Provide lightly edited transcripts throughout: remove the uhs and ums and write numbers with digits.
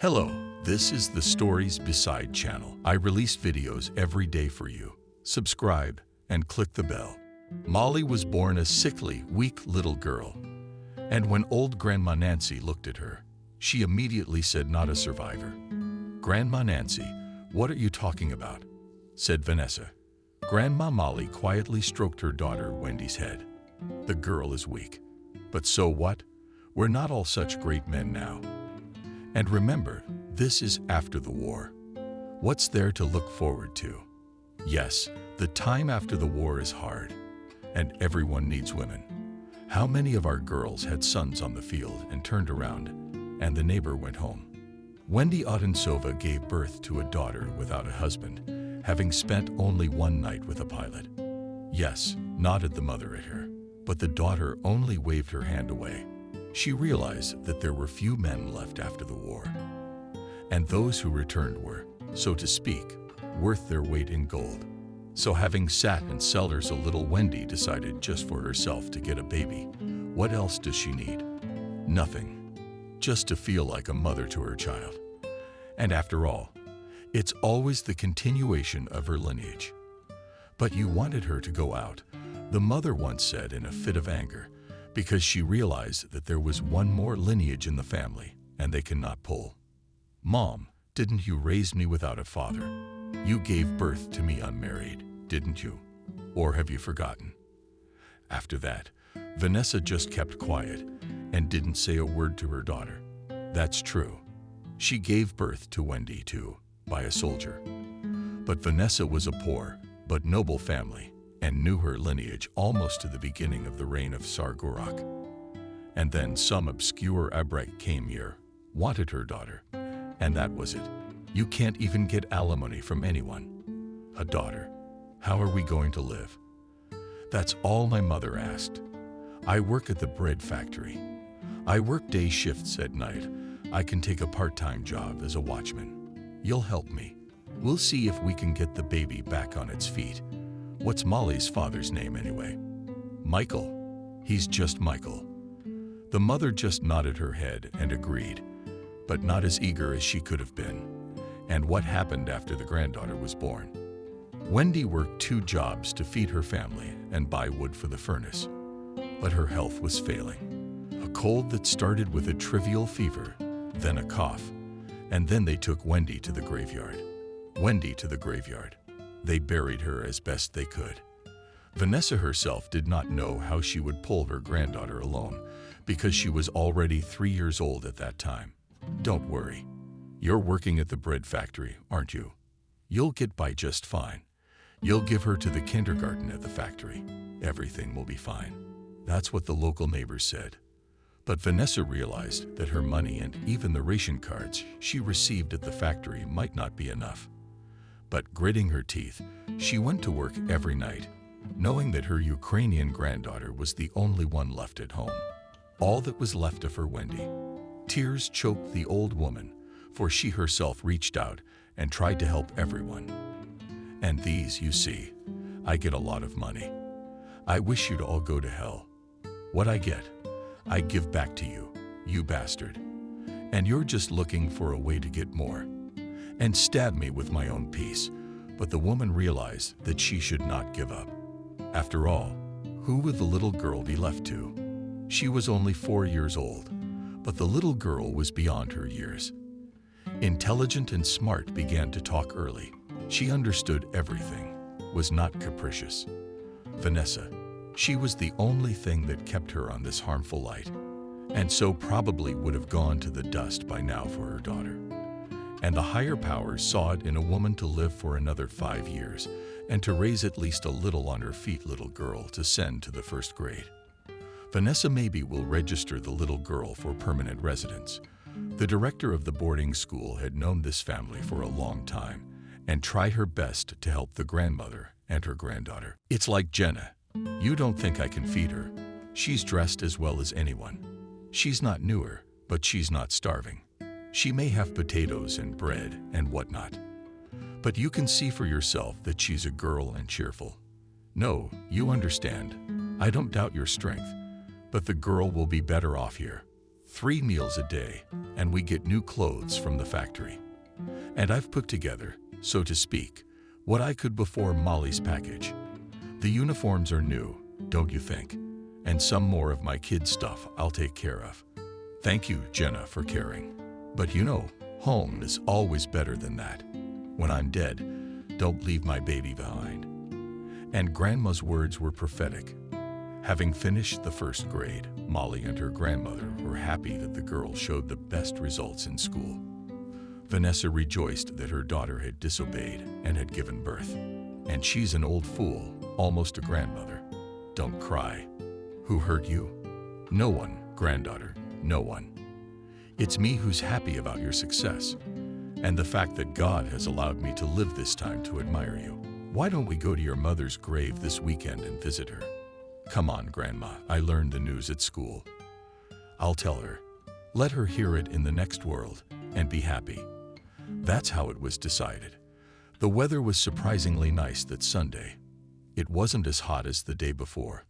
Hello, this is the Stories Beside channel. I release videos every day for you. Subscribe and click the bell. Molly was born a sickly, weak little girl. And when old Grandma Nancy looked at her, she immediately said not a survivor. "Grandma Nancy, what are you talking about?" said Vanessa. Grandma Molly quietly stroked her daughter Wendy's head. "The girl is weak. But so what? We're not all such great men now. And remember, this is after the war. What's there to look forward to? Yes, the time after the war is hard, and everyone needs women. How many of our girls had sons on the field and turned around, and the neighbor went home?" Wendy Odensova gave birth to a daughter without a husband, having spent only one night with a pilot. "Yes," nodded the mother at her, but the daughter only waved her hand away. She realized that there were few men left after the war, and those who returned were, so to speak, worth their weight in gold. So having sat in cellars a little, Wendy decided just for herself to get a baby. What else does she need? Nothing. Just to feel like a mother to her child. And after all, it's always the continuation of her lineage. "But you wanted her to go out," the mother once said in a fit of anger, because she realized that there was one more lineage in the family, and they cannot pull. "Mom, didn't you raise me without a father? You gave birth to me unmarried, didn't you? Or have you forgotten?" After that, Vanessa just kept quiet and didn't say a word to her daughter. That's true. She gave birth to Wendy, too, by a soldier. But Vanessa was a poor but noble family, and knew her lineage almost to the beginning of the reign of Tsar Gorak. And then some obscure abrek came here, wanted her daughter, and that was it. You can't even get alimony from anyone. A daughter. How are we going to live? That's all my mother asked. I work at the bread factory. I work day shifts at night. I can take a part-time job as a watchman. You'll help me. We'll see if we can get the baby back on its feet. What's Molly's father's name anyway? Michael. He's just Michael. The mother just nodded her head and agreed, but not as eager as she could have been. And what happened after the granddaughter was born? Wendy worked 2 jobs to feed her family and buy wood for the furnace, but her health was failing. A cold that started with a trivial fever, then a cough, and then they took Wendy to the graveyard. Wendy to the graveyard. They buried her as best they could. Vanessa herself did not know how she would pull her granddaughter alone, because she was already 3 years old at that time. Don't worry. You're working at the bread factory, aren't you? You'll get by just fine. You'll give her to the kindergarten at the factory. Everything will be fine. That's what the local neighbors said. But Vanessa realized that her money and even the ration cards she received at the factory might not be enough. But gritting her teeth, she went to work every night, knowing that her Ukrainian granddaughter was the only one left at home. All that was left of her Wendy. Tears choked the old woman, for she herself reached out and tried to help everyone. "And these, you see, I get a lot of money. I wish you'd all go to hell. What I get, I give back to you, you bastard. And you're just looking for a way to get more. And stab me with my own piece." But the woman realized that she should not give up. After all, who would the little girl be left to? She was only 4 years old, but the little girl was beyond her years. Intelligent and smart, began to talk early. She understood everything, was not capricious. Vanessa, she was the only thing that kept her on this harmful light, and so probably would have gone to the dust by now for her daughter. And the higher powers saw it in a woman to live for another 5 years and to raise at least a little on her feet little girl to send to the 1st grade. Vanessa maybe will register the little girl for permanent residence. The director of the boarding school had known this family for a long time and tried her best to help the grandmother and her granddaughter. "It's like Jenna. You don't think I can feed her. She's dressed as well as anyone. She's not newer, but she's not starving. She may have potatoes and bread and whatnot. But you can see for yourself that she's a girl and cheerful. No, you understand. I don't doubt your strength, but the girl will be better off here. 3 meals a day, and we get new clothes from the factory. And I've put together, so to speak, what I could before Molly's package. The uniforms are new, don't you think? And some more of my kids' stuff I'll take care of. Thank you, Jenna, for caring. But you know, home is always better than that. When I'm dead, don't leave my baby behind. And Grandma's words were prophetic. Having finished the first grade, Molly and her grandmother were happy that the girl showed the best results in school. Vanessa rejoiced that her daughter had disobeyed and had given birth. And she's an old fool, almost a grandmother. Don't cry. Who hurt you? No one, granddaughter, no one. It's me who's happy about your success, and the fact that God has allowed me to live this time to admire you. Why don't we go to your mother's grave this weekend and visit her? Come on, Grandma, I learned the news at school. I'll tell her. Let her hear it in the next world and be happy. That's how it was decided. The weather was surprisingly nice that Sunday. It wasn't as hot as the day before.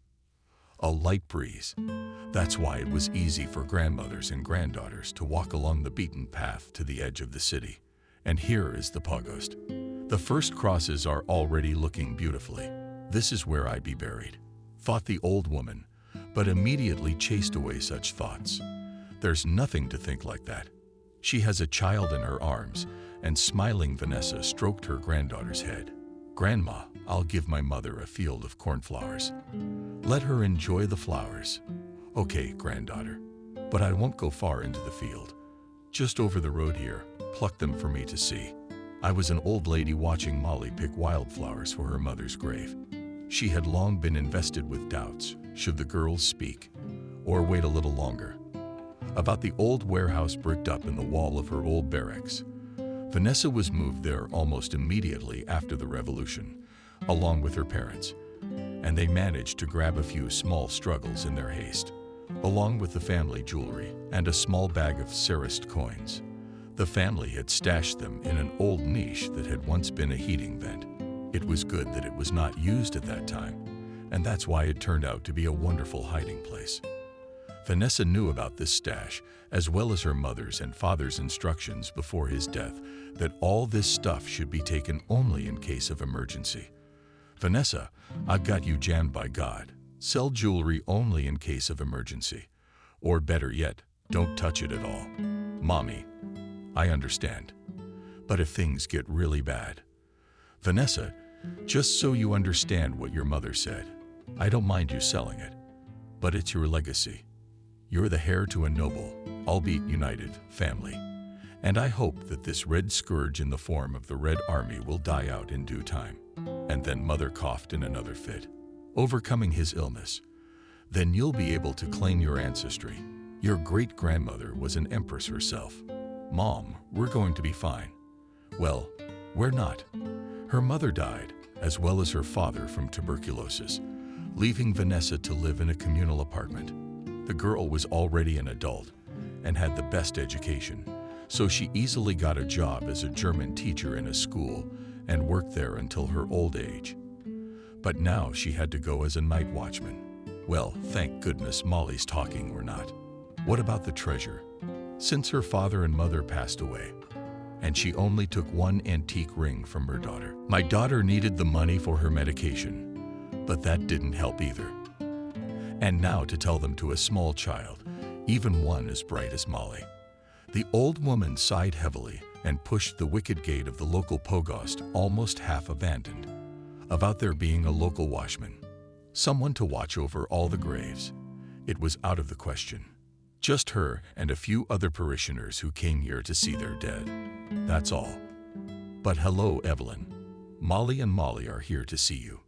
A light breeze. That's why it was easy for grandmothers and granddaughters to walk along the beaten path to the edge of the city. And here is the Pogost. The first crosses are already looking beautifully. This is where I'd be buried, thought the old woman, but immediately chased away such thoughts. There's nothing to think like that. She has a child in her arms, and smiling Vanessa stroked her granddaughter's head. Grandma, I'll give my mother a field of cornflowers. Let her enjoy the flowers. Okay, granddaughter, but I won't go far into the field. Just over the road here, pluck them for me to see. I was an old lady watching Molly pick wildflowers for her mother's grave. She had long been invested with doubts. Should the girls speak, or wait a little longer? About the old warehouse bricked up in the wall of her old barracks. Vanessa was moved there almost immediately after the revolution, along with her parents, and they managed to grab a few small struggles in their haste, along with the family jewelry and a small bag of Tsarist coins. The family had stashed them in an old niche that had once been a heating vent. It was good that it was not used at that time, and that's why it turned out to be a wonderful hiding place. Vanessa knew about this stash, as well as her mother's and father's instructions before his death, that all this stuff should be taken only in case of emergency. Vanessa, I've got you jammed by God. Sell jewelry only in case of emergency. Or better yet, don't touch it at all. Mommy, I understand. But if things get really bad. Vanessa, just so you understand what your mother said, I don't mind you selling it, but it's your legacy. You're the heir to a noble, albeit united, family. And I hope that this red scourge in the form of the Red Army will die out in due time. And then Mother coughed in another fit, overcoming his illness. Then you'll be able to claim your ancestry. Your great-grandmother was an empress herself. Mom, we're going to be fine. Well, we're not. Her mother died, as well as her father from tuberculosis, leaving Vanessa to live in a communal apartment. The girl was already an adult and had the best education, so she easily got a job as a German teacher in a school and worked there until her old age. But now she had to go as a night watchman. Well, thank goodness Molly's talking or not. What about the treasure? Since her father and mother passed away, and she only took one antique ring from her daughter. My daughter needed the money for her medication, but that didn't help either. And now to tell them to a small child, even one as bright as Molly. The old woman sighed heavily and pushed the wicket gate of the local Pogost, almost half abandoned, about there being a local watchman, someone to watch over all the graves. It was out of the question. Just her and a few other parishioners who came here to see their dead. That's all. But hello, Evelyn. Molly and Molly are here to see you.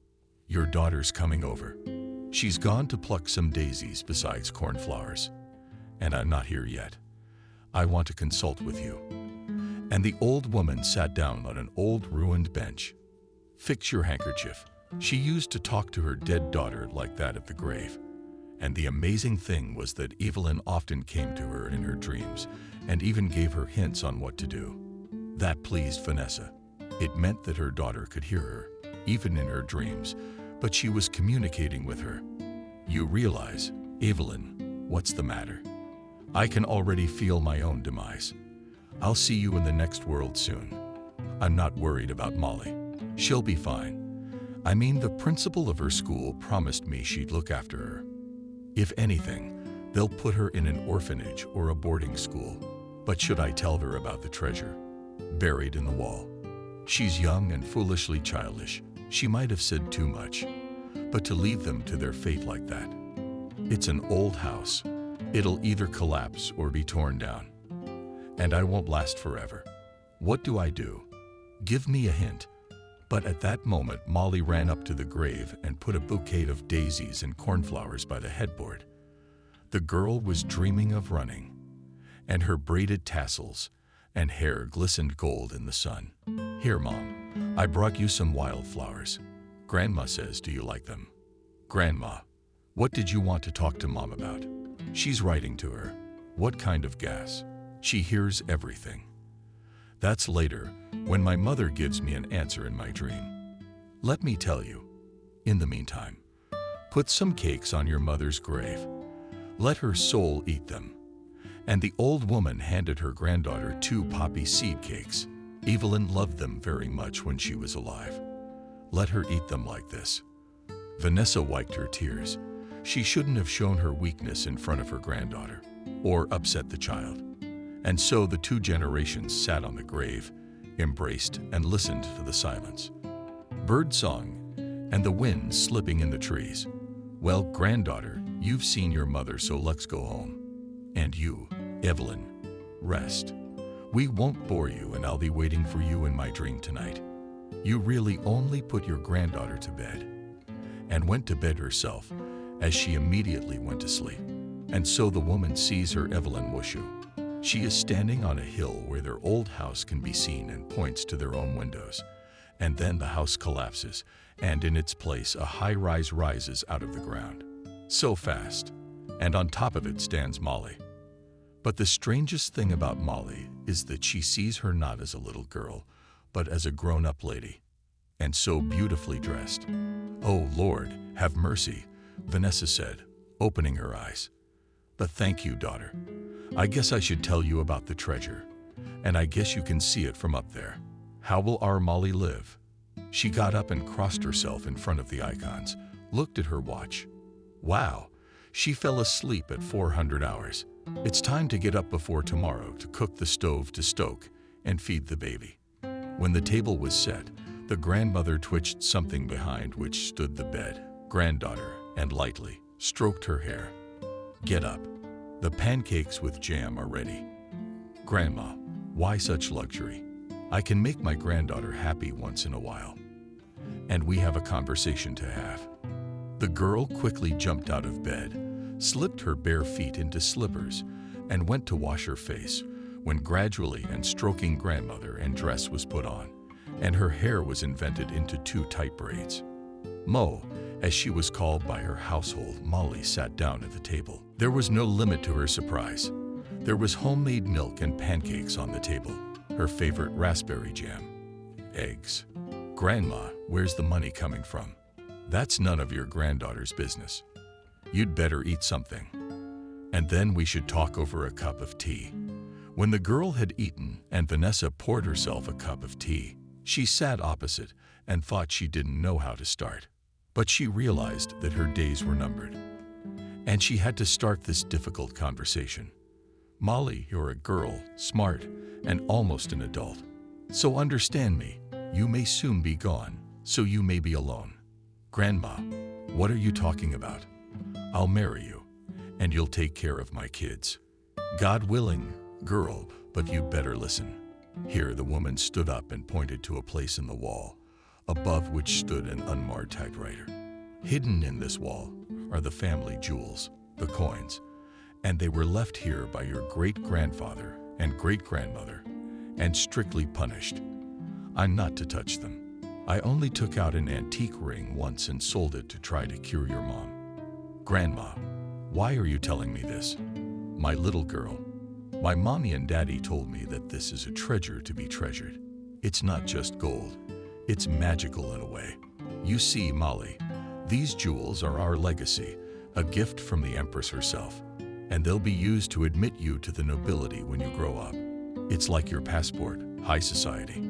Your daughter's coming over. She's gone to pluck some daisies besides cornflowers. And I'm not here yet. I want to consult with you. And the old woman sat down on an old ruined bench. Fix your handkerchief. She used to talk to her dead daughter like that at the grave. And the amazing thing was that Evelyn often came to her in her dreams and even gave her hints on what to do. That pleased Vanessa. It meant that her daughter could hear her, even in her dreams, but she was communicating with her. You realize, Evelyn, what's the matter? I can already feel my own demise. I'll see you in the next world soon. I'm not worried about Molly. She'll be fine. I mean, the principal of her school promised me she'd look after her. If anything, they'll put her in an orphanage or a boarding school. But should I tell her about the treasure buried in the wall? She's young and foolishly childish. She might have said too much. But to leave them to their fate like that. It's an old house. It'll either collapse or be torn down. And I won't last forever. What do I do? Give me a hint. But at that moment, Molly ran up to the grave and put a bouquet of daisies and cornflowers by the headboard. The girl was dreaming of running, and her braided tassels and hair glistened gold in the sun. Here, Mom, I brought you some wildflowers. Grandma says, do you like them? Grandma, what did you want to talk to Mom about? She's writing to her. What kind of gas? She hears everything. That's later, when my mother gives me an answer in my dream. Let me tell you. In the meantime, put some cakes on your mother's grave. Let her soul eat them. And the old woman handed her granddaughter 2 poppy seed cakes. Evelyn loved them very much when she was alive. Let her eat them like this. Vanessa wiped her tears. She shouldn't have shown her weakness in front of her granddaughter, or upset the child. And so the 2 generations sat on the grave, embraced and listened to the silence. Bird song and the wind slipping in the trees. Well, granddaughter, you've seen your mother, so let's go home. And you, Evelyn, rest. We won't bore you, and I'll be waiting for you in my dream tonight. You really only put your granddaughter to bed. And went to bed herself, as she immediately went to sleep. And so the woman sees her Evelyn Wushu. She is standing on a hill where their old house can be seen and points to their own windows. And then the house collapses, and in its place a high-rise rises out of the ground. So fast, and on top of it stands Molly. But the strangest thing about Molly is that she sees her not as a little girl, but as a grown-up lady, and so beautifully dressed. Oh, Lord, have mercy, Vanessa said, opening her eyes. But thank you, daughter. I guess I should tell you about the treasure, and I guess you can see it from up there. How will our Molly live? She got up and crossed herself in front of the icons, looked at her watch. Wow, she fell asleep at 400 hours. It's time to get up before tomorrow to cook the stove to stoke and feed the baby. When the table was set, the grandmother twitched something behind which stood the bed. Granddaughter, and lightly stroked her hair. Get up. The pancakes with jam are ready. Grandma, why such luxury? I can make my granddaughter happy once in a while. And we have a conversation to have. The girl quickly jumped out of bed, slipped her bare feet into slippers, and went to wash her face, when gradually and stroking grandmother and dress was put on, and her hair was invented into 2 tight braids. Mo, as she was called by her household, Molly sat down at the table. There was no limit to her surprise. There was homemade milk and pancakes on the table, her favorite raspberry jam, eggs. Grandma, where's the money coming from? That's none of your granddaughter's business. You'd better eat something. And then we should talk over a cup of tea. When the girl had eaten and Vanessa poured herself a cup of tea, she sat opposite and thought she didn't know how to start. But she realized that her days were numbered. And she had to start this difficult conversation. Molly, you're a girl, smart, and almost an adult. So understand me, you may soon be gone, so you may be alone. Grandma, what are you talking about? I'll marry you, and you'll take care of my kids. God willing, girl, but you'd better listen. Here the woman stood up and pointed to a place in the wall, above which stood an unmarred typewriter. Hidden in this wall are the family jewels, the coins, and they were left here by your great-grandfather and great-grandmother, and strictly punished. I'm not to touch them. I only took out an antique ring once and sold it to try to cure your mom. Grandma, why are you telling me this? My little girl, my mommy and daddy told me that this is a treasure to be treasured. It's not just gold. It's magical in a way. You see, Molly, these jewels are our legacy, a gift from the Empress herself. and they'll be used to admit you to the nobility when you grow up. It's like your passport, high society,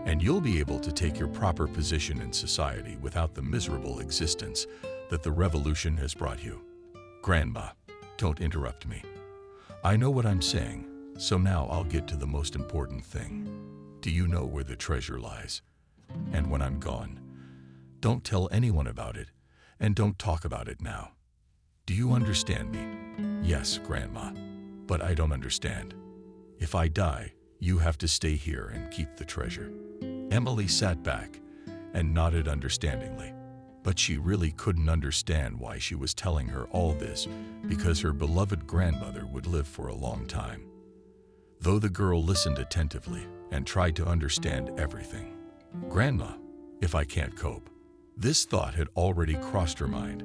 and you'll be able to take your proper position in society without the miserable existence that the revolution has brought you. Grandma, don't interrupt me. I know what I'm saying, so now I'll get to the most important thing. Do you know where the treasure lies? And when I'm gone, don't tell anyone about it, and don't talk about it now. Do you understand me? Yes, Grandma, but I don't understand. If I die, you have to stay here and keep the treasure. Emily sat back and nodded understandingly, but she really couldn't understand why she was telling her all this, because her beloved grandmother would live for a long time. Though the girl listened attentively and tried to understand everything. Grandma, if I can't cope. This thought had already crossed her mind,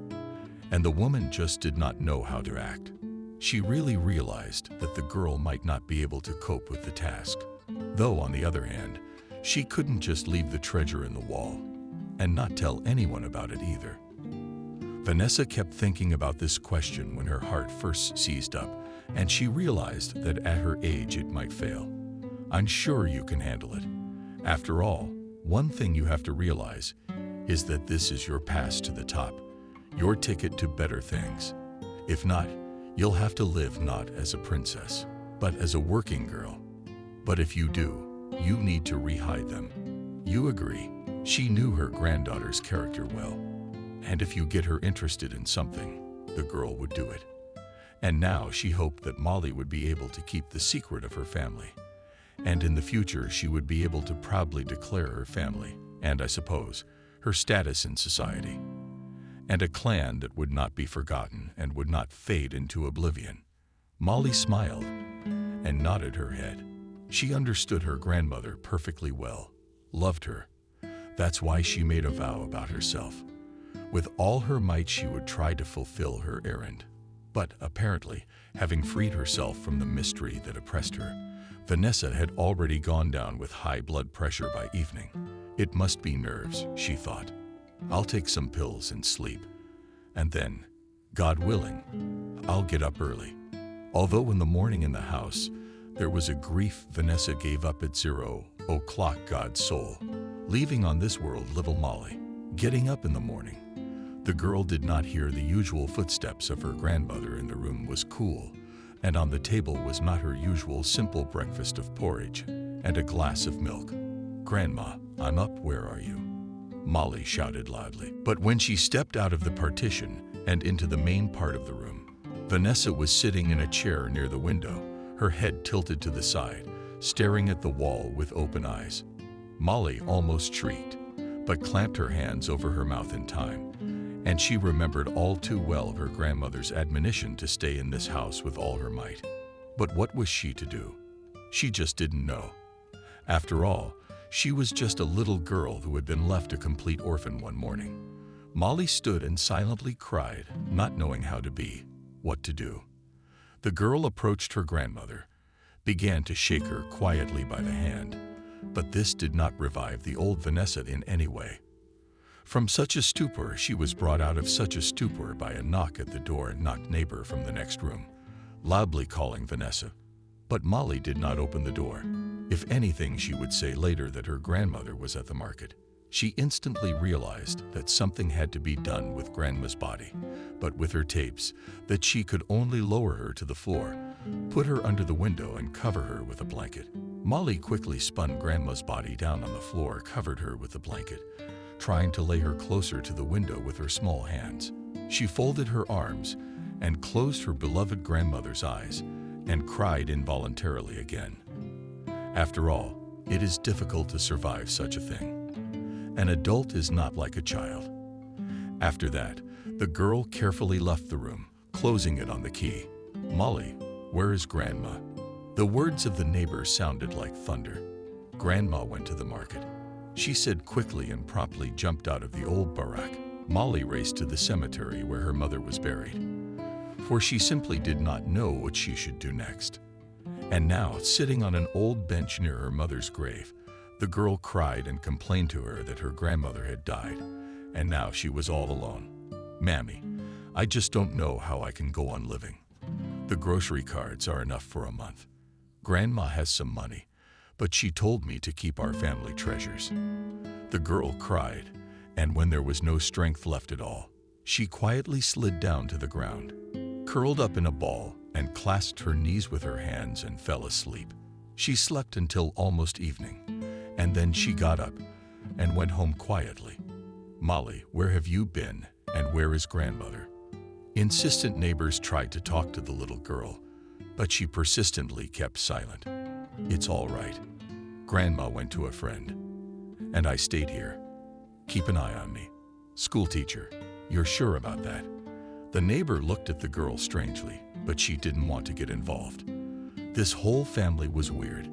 and the woman just did not know how to act. She really realized that the girl might not be able to cope with the task. Though, on the other hand, she couldn't just leave the treasure in the wall and not tell anyone about it either. Vanessa kept thinking about this question when her heart first seized up, and she realized that at her age it might fail. I'm sure you can handle it. After all, one thing you have to realize is that this is your pass to the top, your ticket to better things. If not, you'll have to live not as a princess, but as a working girl. But if you do, you need to rehide them. You agree? She knew her granddaughter's character well, and if you get her interested in something, the girl would do it. And now she hoped that Molly would be able to keep the secret of her family, and in the future she would be able to proudly declare her family, and I suppose, her status in society, and a clan that would not be forgotten and would not fade into oblivion. Molly smiled and nodded her head. She understood her grandmother perfectly well, loved her. That's why she made a vow about herself. With all her might she would try to fulfill her errand. But apparently, having freed herself from the mystery that oppressed her, Vanessa had already gone down with high blood pressure by evening. It must be nerves, she thought. I'll take some pills and sleep. And then, God willing, I'll get up early. Although in the morning in the house, there was a grief Vanessa gave up at 0 o'clock God's soul, leaving on this world little Molly. Getting up in the morning, the girl did not hear the usual footsteps of her grandmother in the room was cool, and on the table was not her usual simple breakfast of porridge and a glass of milk. Grandma, I'm up, where are you? Molly shouted loudly. But when she stepped out of the partition and into the main part of the room, Vanessa was sitting in a chair near the window, her head tilted to the side, staring at the wall with open eyes. Molly almost shrieked, but clamped her hands over her mouth in time, and she remembered all too well her grandmother's admonition to stay in this house with all her might. But what was she to do? She just didn't know. After all, she was just a little girl who had been left a complete orphan one morning. Molly stood and silently cried, not knowing how to be, what to do. The girl approached her grandmother, began to shake her quietly by the hand, but this did not revive the old Vanessa in any way. From such a stupor, she was brought out of such a stupor by a knock at the door and knocked neighbor from the next room, loudly calling Vanessa. But Molly did not open the door. If anything, she would say later that her grandmother was at the market. She instantly realized that something had to be done with Grandma's body, but with her tapes, that she could only lower her to the floor, put her under the window and cover her with a blanket. Molly quickly spun Grandma's body down on the floor, covered her with the blanket, trying to lay her closer to the window with her small hands. She folded her arms and closed her beloved grandmother's eyes and cried involuntarily again. After all, it is difficult to survive such a thing. An adult is not like a child. After that, the girl carefully left the room, closing it on the key. Molly, where is Grandma? The words of the neighbor sounded like thunder. Grandma went to the market. She said quickly and promptly jumped out of the old barack. Molly raced to the cemetery where her mother was buried, for she simply did not know what she should do next. And now, sitting on an old bench near her mother's grave, the girl cried and complained to her that her grandmother had died, and now she was all alone. Mammy, I just don't know how I can go on living. The grocery cards are enough for a month. Grandma has some money, but she told me to keep our family treasures." The girl cried, and when there was no strength left at all, she quietly slid down to the ground, curled up in a ball, and clasped her knees with her hands and fell asleep. She slept until almost evening, and then she got up and went home quietly. "Molly, where have you been, and where is grandmother?" Insistent neighbors tried to talk to the little girl, but she persistently kept silent. "It's all right. Grandma went to a friend, and I stayed here. Keep an eye on me." "School teacher, you're sure about that?" The neighbor looked at the girl strangely, but she didn't want to get involved. This whole family was weird.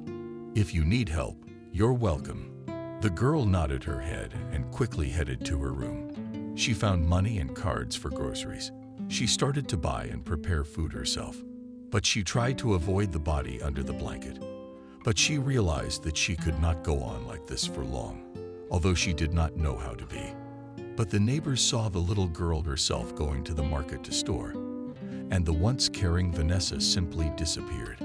"If you need help, you're welcome." The girl nodded her head and quickly headed to her room. She found money and cards for groceries. She started to buy and prepare food herself, but she tried to avoid the body under the blanket. But she realized that she could not go on like this for long, although she did not know how to be. But the neighbors saw the little girl herself going to the market to store, and the once caring Vanessa simply disappeared.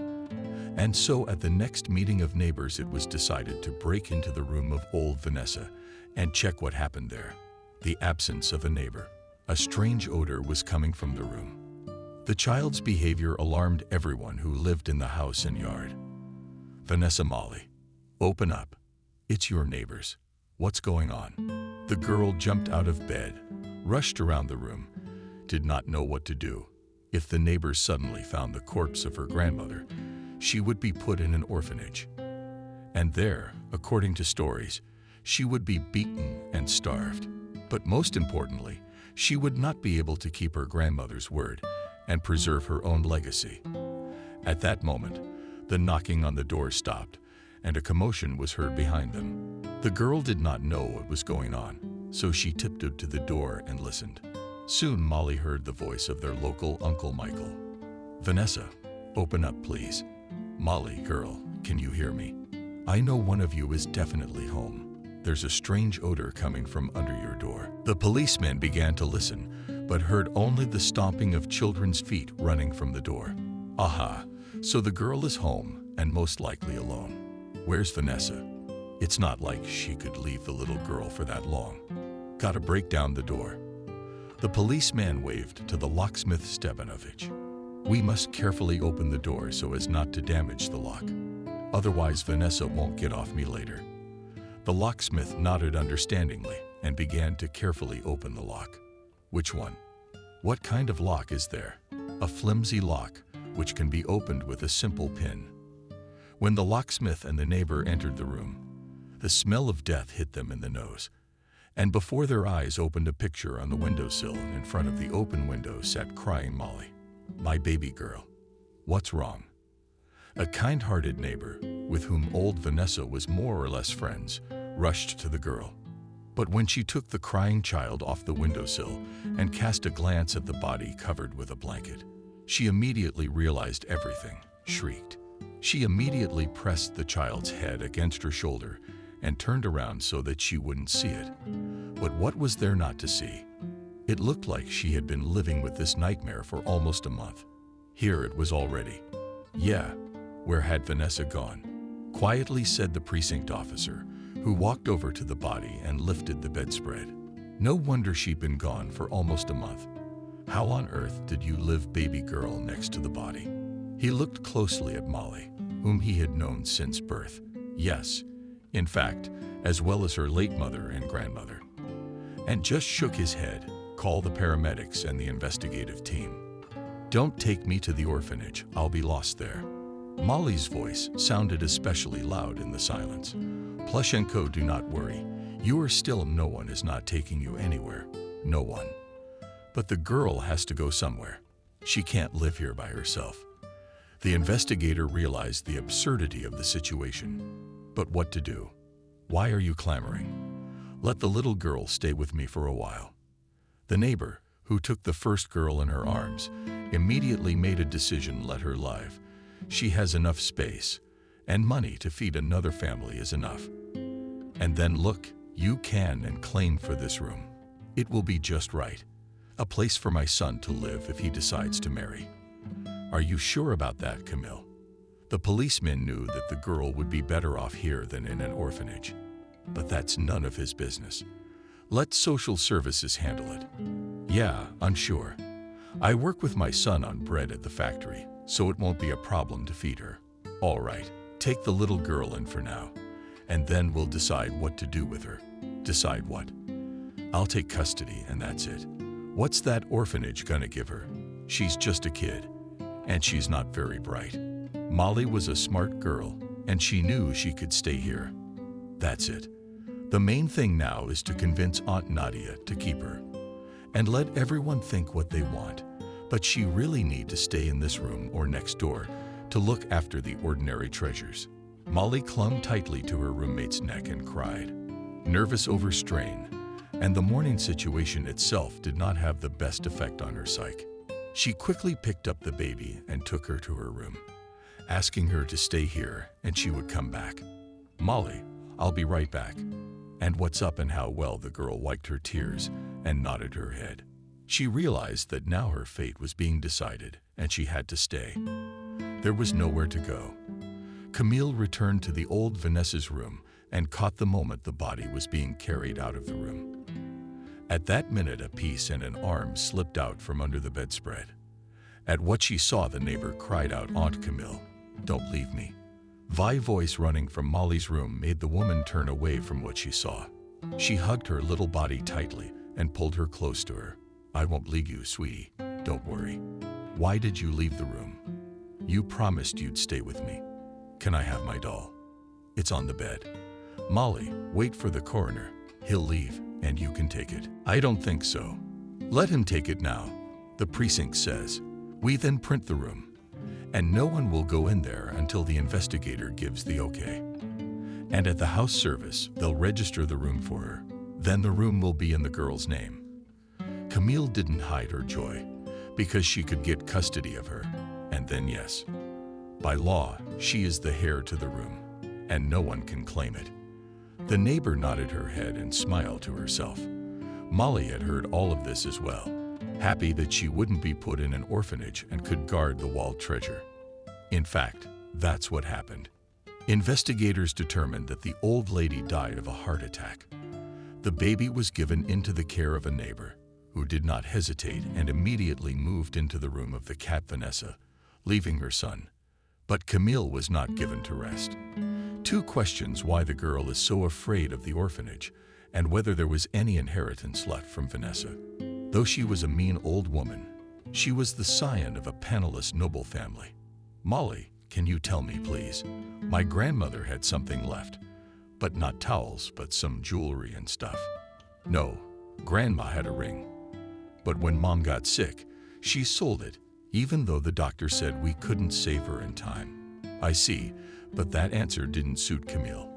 And so at the next meeting of neighbors, it was decided to break into the room of old Vanessa and check what happened there. The absence of a neighbor. A strange odor was coming from the room. The child's behavior alarmed everyone who lived in the house and yard. "Vanessa, Molly, open up. It's your neighbors. What's going on?" The girl jumped out of bed, rushed around the room, did not know what to do. If the neighbors suddenly found the corpse of her grandmother, she would be put in an orphanage. And there, according to stories, she would be beaten and starved. But most importantly, she would not be able to keep her grandmother's word and preserve her own legacy. At that moment, the knocking on the door stopped, and a commotion was heard behind them. The girl did not know what was going on, so she tiptoed to the door and listened. Soon Molly heard the voice of their local Uncle Michael. "Vanessa, open up, please." "Molly, girl, can you hear me? I know one of you is definitely home. There's a strange odor coming from under your door." The policemen began to listen, but heard only the stomping of children's feet running from the door. Aha, so the girl is home and most likely alone. Where's Vanessa? It's not like she could leave the little girl for that long. Gotta break down the door. The policeman waved to the locksmith Stepanovich. "We must carefully open the door so as not to damage the lock. Otherwise Vanessa won't get off me later." The locksmith nodded understandingly and began to carefully open the lock. "Which one? What kind of lock is there?" "A flimsy lock, which can be opened with a simple pin." When the locksmith and the neighbor entered the room, the smell of death hit them in the nose, and before their eyes opened a picture on the windowsill, and in front of the open window sat crying Molly. "My baby girl. What's wrong?" A kind-hearted neighbor, with whom old Vanessa was more or less friends, rushed to the girl. But when she took the crying child off the windowsill and cast a glance at the body covered with a blanket, she immediately realized everything, shrieked. She immediately pressed the child's head against her shoulder and turned around so that she wouldn't see it. But what was there not to see? It looked like she had been living with this nightmare for almost a month. Here it was already. "Yeah, where had Vanessa gone?" quietly said the precinct officer, who walked over to the body and lifted the bedspread. "No wonder she'd been gone for almost a month. How on earth did you live, baby girl, next to the body?" He looked closely at Molly, whom he had known since birth. Yes, in fact, as well as her late mother and grandmother. And just shook his head. "Call the paramedics and the investigative team. Don't take me to the orphanage, I'll be lost there." Molly's voice sounded especially loud in the silence. "Plushenko, do not worry. You are still, no one is not taking you anywhere. No one. But the girl has to go somewhere. She can't live here by herself." The investigator realized the absurdity of the situation. But what to do? "Why are you clamoring? Let the little girl stay with me for a while." The neighbor, who took the first girl in her arms, immediately made a decision: let her live. She has enough space, and money to feed another family is enough. And then look, you can and claim for this room. It will be just right. A place for my son to live if he decides to marry. Are you sure about that, Camille? The policeman knew that the girl would be better off here than in an orphanage. But that's none of his business. Let social services handle it. Yeah, I'm sure. I work with my son on bread at the factory, so it won't be a problem to feed her. All right, take the little girl in for now, and then we'll decide what to do with her. Decide what? I'll take custody and that's it. What's that orphanage gonna give her? She's just a kid, and she's not very bright. Molly was a smart girl, and she knew she could stay here. That's it. The main thing now is to convince Aunt Nadia to keep her. And let everyone think what they want, but she really need to stay in this room or next door to look after the ordinary treasures. Molly clung tightly to her roommate's neck and cried, nervous overstrain, and the morning situation itself did not have the best effect on her psyche. She quickly picked up the baby and took her to her room, asking her to stay here and she would come back. Molly, I'll be right back. And what's up? And how well the girl wiped her tears and nodded her head. She realized that now her fate was being decided and she had to stay. There was nowhere to go. Camille returned to the old Vanessa's room and caught the moment the body was being carried out of the room. At that minute, a piece and an arm slipped out from under the bedspread. At what she saw, the neighbor cried out, "Aunt Camille, don't leave me." Vi voice running from Molly's room made the woman turn away from what she saw. She hugged her little body tightly and pulled her close to her. "I won't leave you, sweetie. Don't worry. Why did you leave the room? You promised you'd stay with me. Can I have my doll? It's on the bed." "Molly, wait for the coroner. He'll leave and you can take it." "I don't think so. Let him take it now," the precinct says. We then print the room, and no one will go in there until the investigator gives the okay. And at the house service, they'll register the room for her. Then the room will be in the girl's name. Camille didn't hide her joy, because she could get custody of her. And then yes, by law, she is the heir to the room, and no one can claim it. The neighbor nodded her head and smiled to herself. Molly had heard all of this as well, happy that she wouldn't be put in an orphanage and could guard the walled treasure. In fact, that's what happened. Investigators determined that the old lady died of a heart attack. The baby was given into the care of a neighbor, who did not hesitate and immediately moved into the room of the cat Vanessa, leaving her son. But Camille was not given to rest. Two questions: why the girl is so afraid of the orphanage, and whether there was any inheritance left from Vanessa. Though she was a mean old woman, she was the scion of a penniless noble family. "Molly, can you tell me, please? My grandmother had something left, but not towels, but some jewelry and stuff." "No, Grandma had a ring. But when Mom got sick, she sold it, even though the doctor said we couldn't save her in time." "I see," but that answer didn't suit Camille.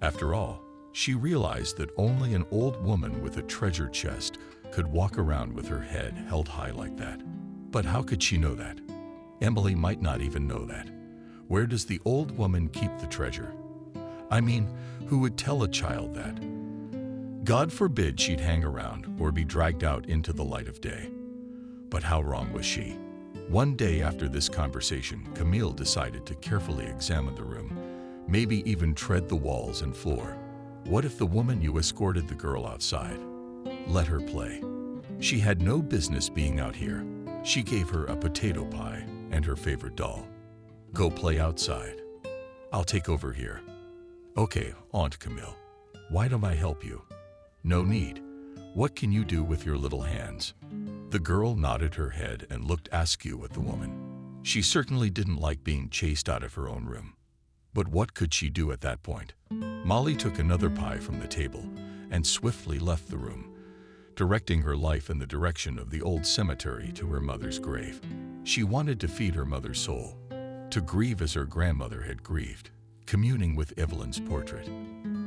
After all, she realized that only an old woman with a treasure chest could walk around with her head held high like that. But how could she know that? Emily might not even know that. Where does the old woman keep the treasure? I mean, who would tell a child that? God forbid she'd hang around or be dragged out into the light of day. But how wrong was she? One day after this conversation, Camille decided to carefully examine the room, maybe even tread the walls and floor. What if the woman you escorted the girl outside? Let her play. She had no business being out here. She gave her a potato pie and her favorite doll. "Go play outside. I'll take over here." "Okay, Aunt Camille. Why don't I help you?" "No need. What can you do with your little hands?" The girl nodded her head and looked askew at the woman. She certainly didn't like being chased out of her own room. But what could she do at that point? Molly took another pie from the table and swiftly left the room, directing her life in the direction of the old cemetery to her mother's grave. She wanted to feed her mother's soul, to grieve as her grandmother had grieved, communing with Evelyn's portrait.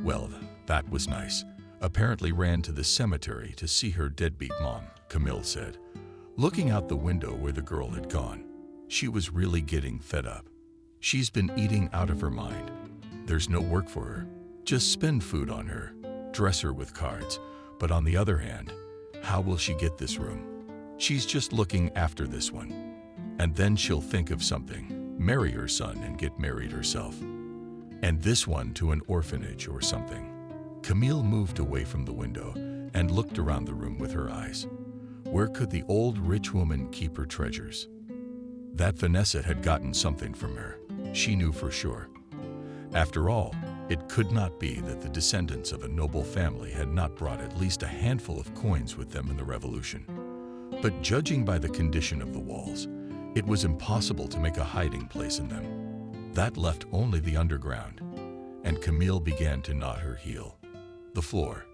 Well, that was nice. Apparently ran to the cemetery to see her deadbeat mom, Camille said, looking out the window where the girl had gone. She was really getting fed up. She's been eating out of her mind. There's no work for her. Just spend food on her, dress her with cards. But on the other hand, how will she get this room? She's just looking after this one. And then she'll think of something, marry her son and get married herself. And this one to an orphanage or something. Camille moved away from the window and looked around the room with her eyes. Where could the old rich woman keep her treasures? That Vanessa had gotten something from her, she knew for sure. After all, it could not be that the descendants of a noble family had not brought at least a handful of coins with them in the Revolution. But judging by the condition of the walls, it was impossible to make a hiding place in them. That left only the underground, and Camille began to knot her heel. The floor.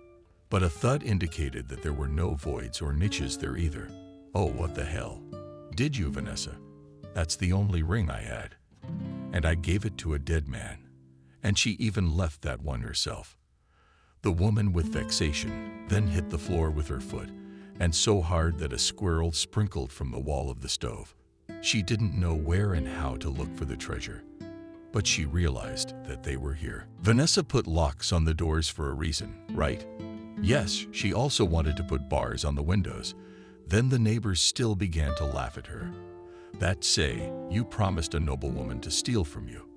But a thud indicated that there were no voids or niches there either. Oh, what the hell. Did you, Vanessa? That's the only ring I had. And I gave it to a dead man. And she even left that one herself. The woman with vexation then hit the floor with her foot, and so hard that a squirrel sprinkled from the wall of the stove. She didn't know where and how to look for the treasure, but she realized that they were here. Vanessa put locks on the doors for a reason, right? Yes, she also wanted to put bars on the windows. Then the neighbors still began to laugh at her. That say, you promised a noblewoman to steal from you.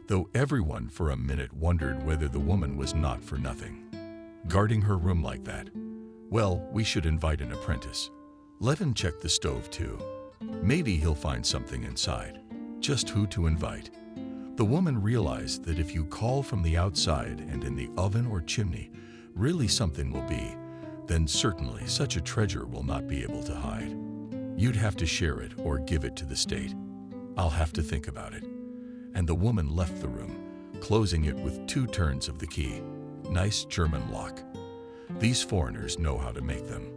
Though everyone for a minute wondered whether the woman was not for nothing. Guarding her room like that. Well, we should invite an apprentice. Let him check the stove too. Maybe he'll find something inside. Just who to invite? The woman realized that if you call from the outside and in the oven or chimney, really something will be, then certainly such a treasure will not be able to hide. You'd have to share it or give it to the state. I'll have to think about it. And the woman left the room, closing it with 2 turns of the key. Nice German lock. These foreigners know how to make them.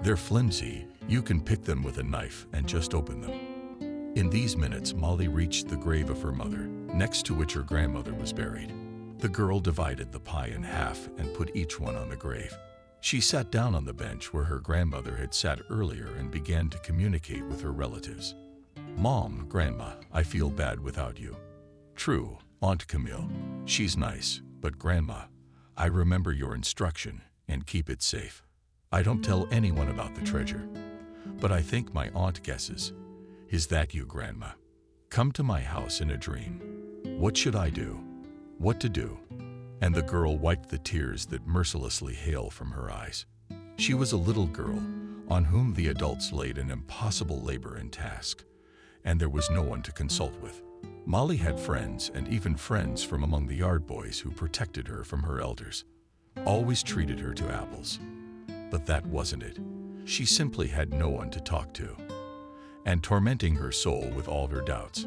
They're flimsy, you can pick them with a knife and just open them. In these minutes, Molly reached the grave of her mother, next to which her grandmother was buried. The girl divided the pie in half and put each one on the grave. She sat down on the bench where her grandmother had sat earlier and began to communicate with her relatives. Mom, Grandma, I feel bad without you. True, Aunt Camille, she's nice, but Grandma, I remember your instruction and keep it safe. I don't tell anyone about the treasure, but I think my aunt guesses. Is that you, Grandma? Come to my house in a dream. What should I do? What to do? And the girl wiped the tears that mercilessly hailed from her eyes. She was a little girl on whom the adults laid an impossible labor and task, and there was no one to consult with. Molly had friends, and even friends from among the yard boys who protected her from her elders. Always treated her to apples. But that wasn't it. She simply had no one to talk to. And tormenting her soul with all her doubts.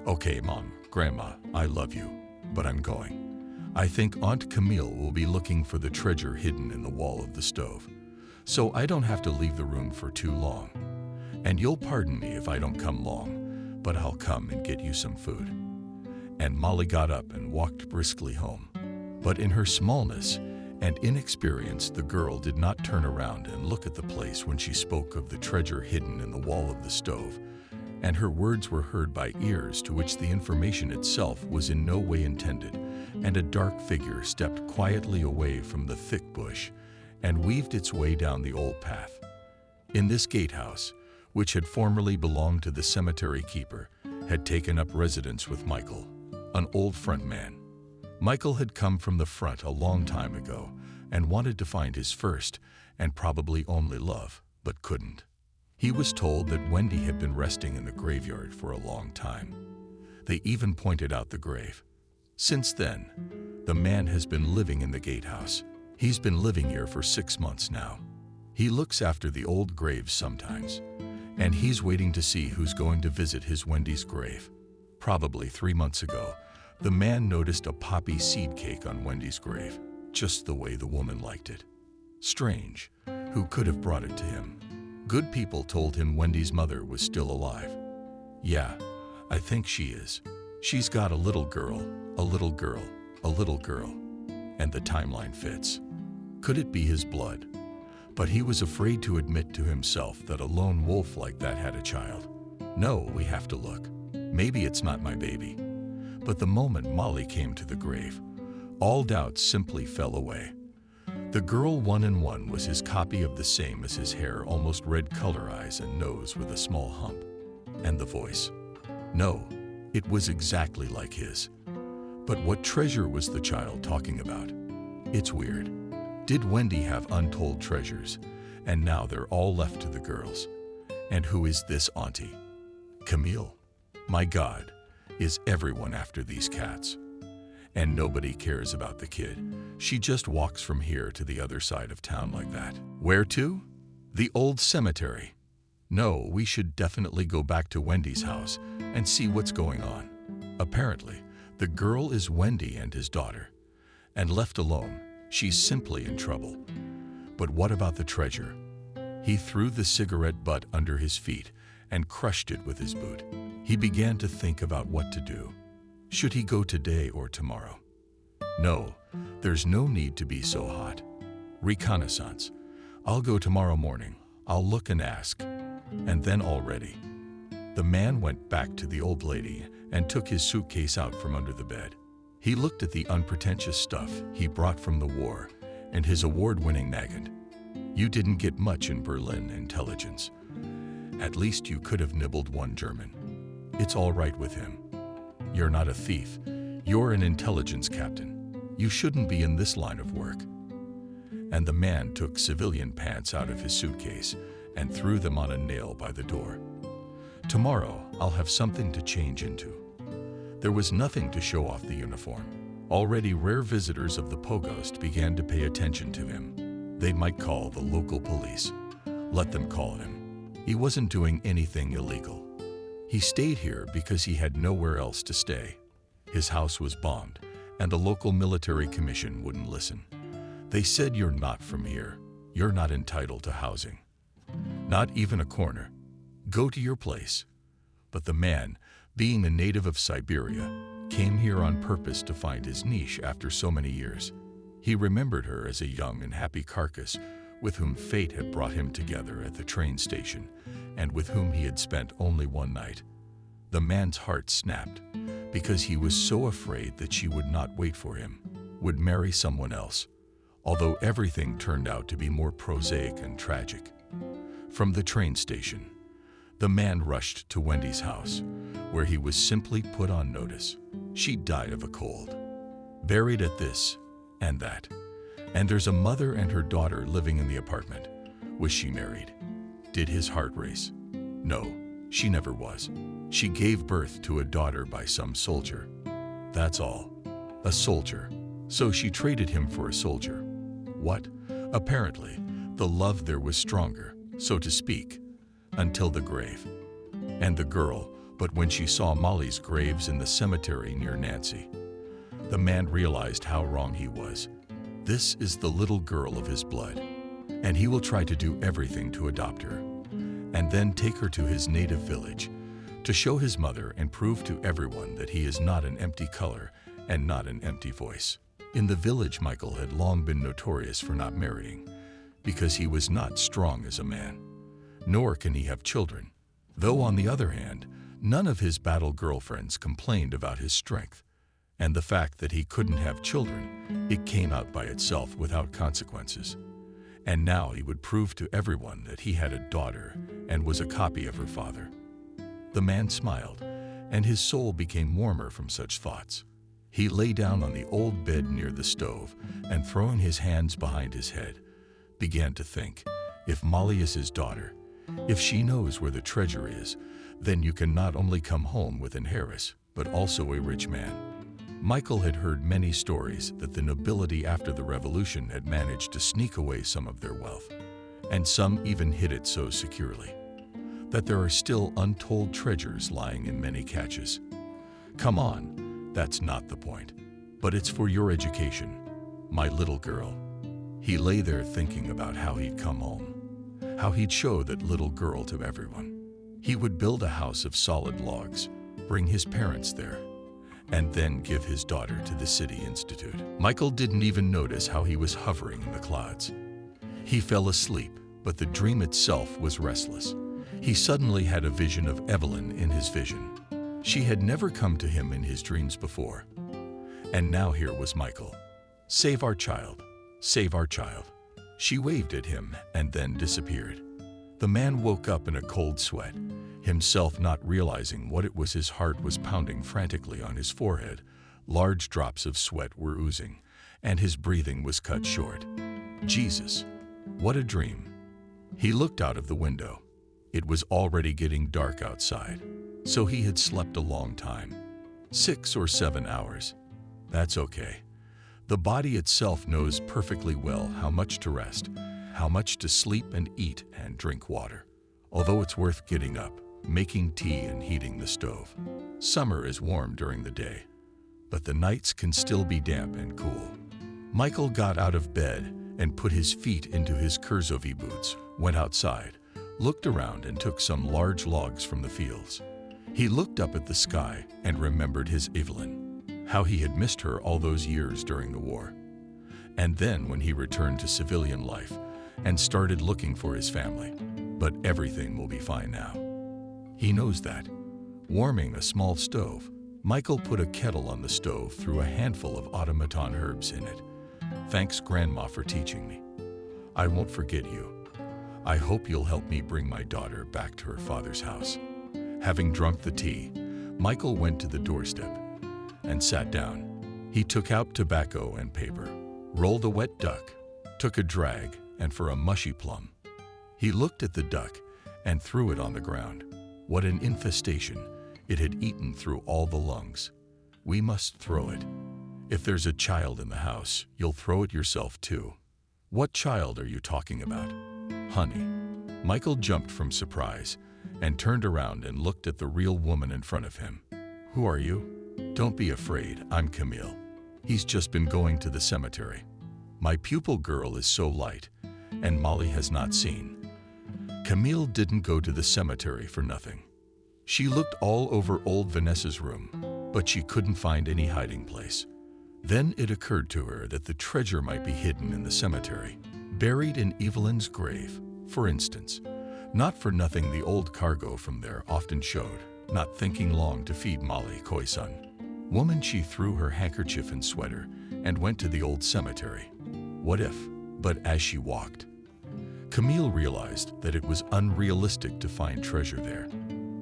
Okay, Mom, Grandma, I love you, but I'm going. I think Aunt Camille will be looking for the treasure hidden in the wall of the stove, so I don't have to leave the room for too long. And you'll pardon me if I don't come long, but I'll come and get you some food. And Molly got up and walked briskly home. But in her smallness and inexperience, the girl did not turn around and look at the place when she spoke of the treasure hidden in the wall of the stove, and her words were heard by ears to which the information itself was in no way intended, and a dark figure stepped quietly away from the thick bush and weaved its way down the old path. In this gatehouse, which had formerly belonged to the cemetery keeper, had taken up residence with Michael, an old front man. Michael had come from the front a long time ago and wanted to find his first and probably only love, but couldn't. He was told that Wendy had been resting in the graveyard for a long time. They even pointed out the grave. Since then, the man has been living in the gatehouse. He's been living here for 6 months now. He looks after the old graves sometimes, and he's waiting to see who's going to visit his Wendy's grave. Probably 3 months ago, the man noticed a poppy seed cake on Wendy's grave, just the way the woman liked it. Strange, who could have brought it to him? Good people told him Wendy's mother was still alive. Yeah, I think she is. She's got a little girl, a little girl, a little girl. And the timeline fits. Could it be his blood? But he was afraid to admit to himself that a lone wolf like that had a child. No, we have to look. Maybe it's not my baby. But the moment Molly came to the grave, all doubts simply fell away. The girl 1 in 1 was his copy of the same as his hair, almost red color, eyes and nose with a small hump. And the voice. No, it was exactly like his. But what treasure was the child talking about? It's weird. Did Wendy have untold treasures, and now they're all left to the girls? And who is this auntie? Camille. My God, is everyone after these cats? And nobody cares about the kid. She just walks from here to the other side of town like that. Where to? The old cemetery. No, we should definitely go back to Wendy's house and see what's going on. Apparently, the girl is Wendy and his daughter. And left alone, she's simply in trouble. But what about the treasure? He threw the cigarette butt under his feet and crushed it with his boot. He began to think about what to do. Should he go today or tomorrow? No, there's no need to be so hot. Reconnaissance. I'll go tomorrow morning. I'll look and ask. And then already. The man went back to the old lady and took his suitcase out from under the bed. He looked at the unpretentious stuff he brought from the war and his award-winning nagant. You didn't get much in Berlin intelligence. At least you could have nibbled one German. It's all right with him. You're not a thief. You're an intelligence captain. You shouldn't be in this line of work. And the man took civilian pants out of his suitcase and threw them on a nail by the door. Tomorrow, I'll have something to change into. There was nothing to show off the uniform. Already rare visitors of the Pogost began to pay attention to him. They might call the local police. Let them call him. He wasn't doing anything illegal. He stayed here because he had nowhere else to stay. His house was bombed, and a local military commission wouldn't listen. They said, "You're not from here. You're not entitled to housing. Not even a corner. Go to your place." But the man, being a native of Siberia, came here on purpose to find his niche after so many years. He remembered her as a young and happy carcass with whom fate had brought him together at the train station and with whom he had spent only one night. The man's heart snapped because he was so afraid that she would not wait for him, would marry someone else, although everything turned out to be more prosaic and tragic. From the train station, the man rushed to Wendy's house, where he was simply put on notice. She died of a cold, buried at this and that. And there's a mother and her daughter living in the apartment. Was she married? Did his heart race? No, she never was. She gave birth to a daughter by some soldier. That's all. A soldier. So she traded him for a soldier. What? Apparently, the love there was stronger, so to speak, until the grave. And the girl, but when she saw Molly's graves in the cemetery near Nancy, the man realized how wrong he was. This is the little girl of his blood, and he will try to do everything to adopt her, and then take her to his native village, to show his mother and prove to everyone that he is not an empty color and not an empty voice. In the village, Michael had long been notorious for not marrying, because he was not strong as a man, nor can he have children, though on the other hand, none of his battle girlfriends complained about his strength. And the fact that he couldn't have children, it came out by itself without consequences. And now he would prove to everyone that he had a daughter and was a copy of her father. The man smiled, and his soul became warmer from such thoughts. He lay down on the old bed near the stove and, throwing his hands behind his head, began to think, if Molly is his daughter, if she knows where the treasure is, then you can not only come home with an heiress, but also a rich man. Michael had heard many stories that the nobility after the revolution had managed to sneak away some of their wealth, and some even hid it so securely that there are still untold treasures lying in many caches. Come on, that's not the point, but it's for your education, my little girl. He lay there thinking about how he'd come home, how he'd show that little girl to everyone. He would build a house of solid logs, bring his parents there, and then give his daughter to the City Institute. Michael didn't even notice how he was hovering in the clouds. He fell asleep, but the dream itself was restless. He suddenly had a vision of Evelyn in his vision. She had never come to him in his dreams before. And now here was Michael. "Save our child, save our child." She waved at him and then disappeared. The man woke up in a cold sweat. himself not realizing what it was. His heart was pounding frantically on his forehead. Large drops of sweat were oozing, and his breathing was cut short. Jesus, what a dream. He looked out of the window. It was already getting dark outside, so he had slept a long time. 6 or 7 hours. That's okay. The body itself knows perfectly well how much to rest, how much to sleep and eat and drink water. Although it's worth getting up, making tea and heating the stove. Summer is warm during the day, but the nights can still be damp and cool. Michael got out of bed and put his feet into his Kurzovy boots, went outside, looked around and took some large logs from the fields. He looked up at the sky and remembered his Evelyn, how he had missed her all those years during the war. And then when he returned to civilian life and started looking for his family. But everything will be fine now. He knows that. Warming a small stove, Michael put a kettle on the stove, threw a handful of automaton herbs in it. Thanks, Grandma, for teaching me. I won't forget you. I hope you'll help me bring my daughter back to her father's house. Having drunk the tea, Michael went to the doorstep and sat down. He took out tobacco and paper, rolled a wet duck, took a drag, and for a mushy plum. He looked at the duck and threw it on the ground. What an infestation! It had eaten through all the lungs. We must throw it. If there's a child in the house, you'll throw it yourself too. What child are you talking about? Honey. Michael jumped from surprise and turned around and looked at the real woman in front of him. Who are you? Don't be afraid, I'm Camille. He's just been going to the cemetery. My pupil girl is so light, and Molly has not seen. Camille didn't go to the cemetery for nothing. She looked all over old Vanessa's room, but she couldn't find any hiding place. Then it occurred to her that the treasure might be hidden in the cemetery, buried in Evelyn's grave, for instance. Not for nothing the old cargo from there often showed, not thinking long to feed Molly Koi-san. Woman, she threw her handkerchief and sweater and went to the old cemetery. What if? But as she walked, Camille realized that it was unrealistic to find treasure there.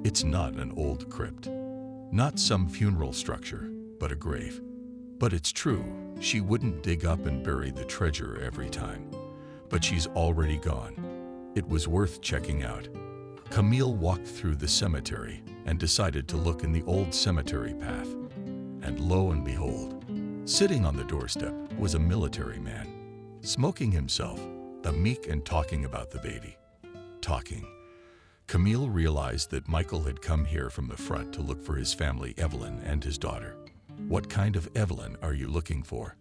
It's not an old crypt, not some funeral structure, but a grave. But it's true, she wouldn't dig up and bury the treasure every time. But she's already gone. It was worth checking out. Camille walked through the cemetery and decided to look in the old cemetery path. And lo and behold, sitting on the doorstep was a military man, smoking himself, the meek, and talking about the baby. Talking. Camille realized that Michael had come here from the front to look for his family, Evelyn and his daughter. What kind of Evelyn are you looking for?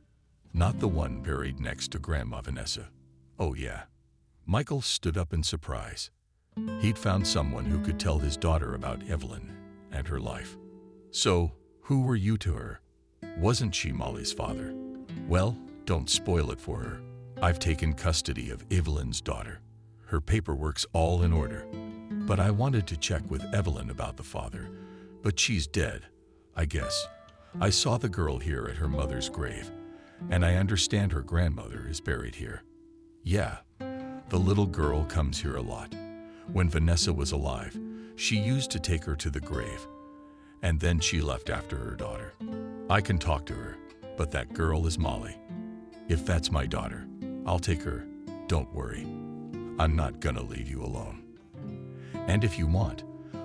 Not the one buried next to Grandma Vanessa. Oh yeah. Michael stood up in surprise. He'd found someone who could tell his daughter about Evelyn and her life. So, who were you to her? Wasn't she Molly's father? Well, don't spoil it for her. I've taken custody of Evelyn's daughter. Her paperwork's all in order. But I wanted to check with Evelyn about the father, but she's dead, I guess. I saw the girl here at her mother's grave, and I understand her grandmother is buried here. Yeah, the little girl comes here a lot. When Vanessa was alive, she used to take her to the grave, and then she left after her daughter. I can talk to her, but that girl is Molly. If that's my daughter, I'll take her. Don't worry. I'm not gonna leave you alone. And if you want,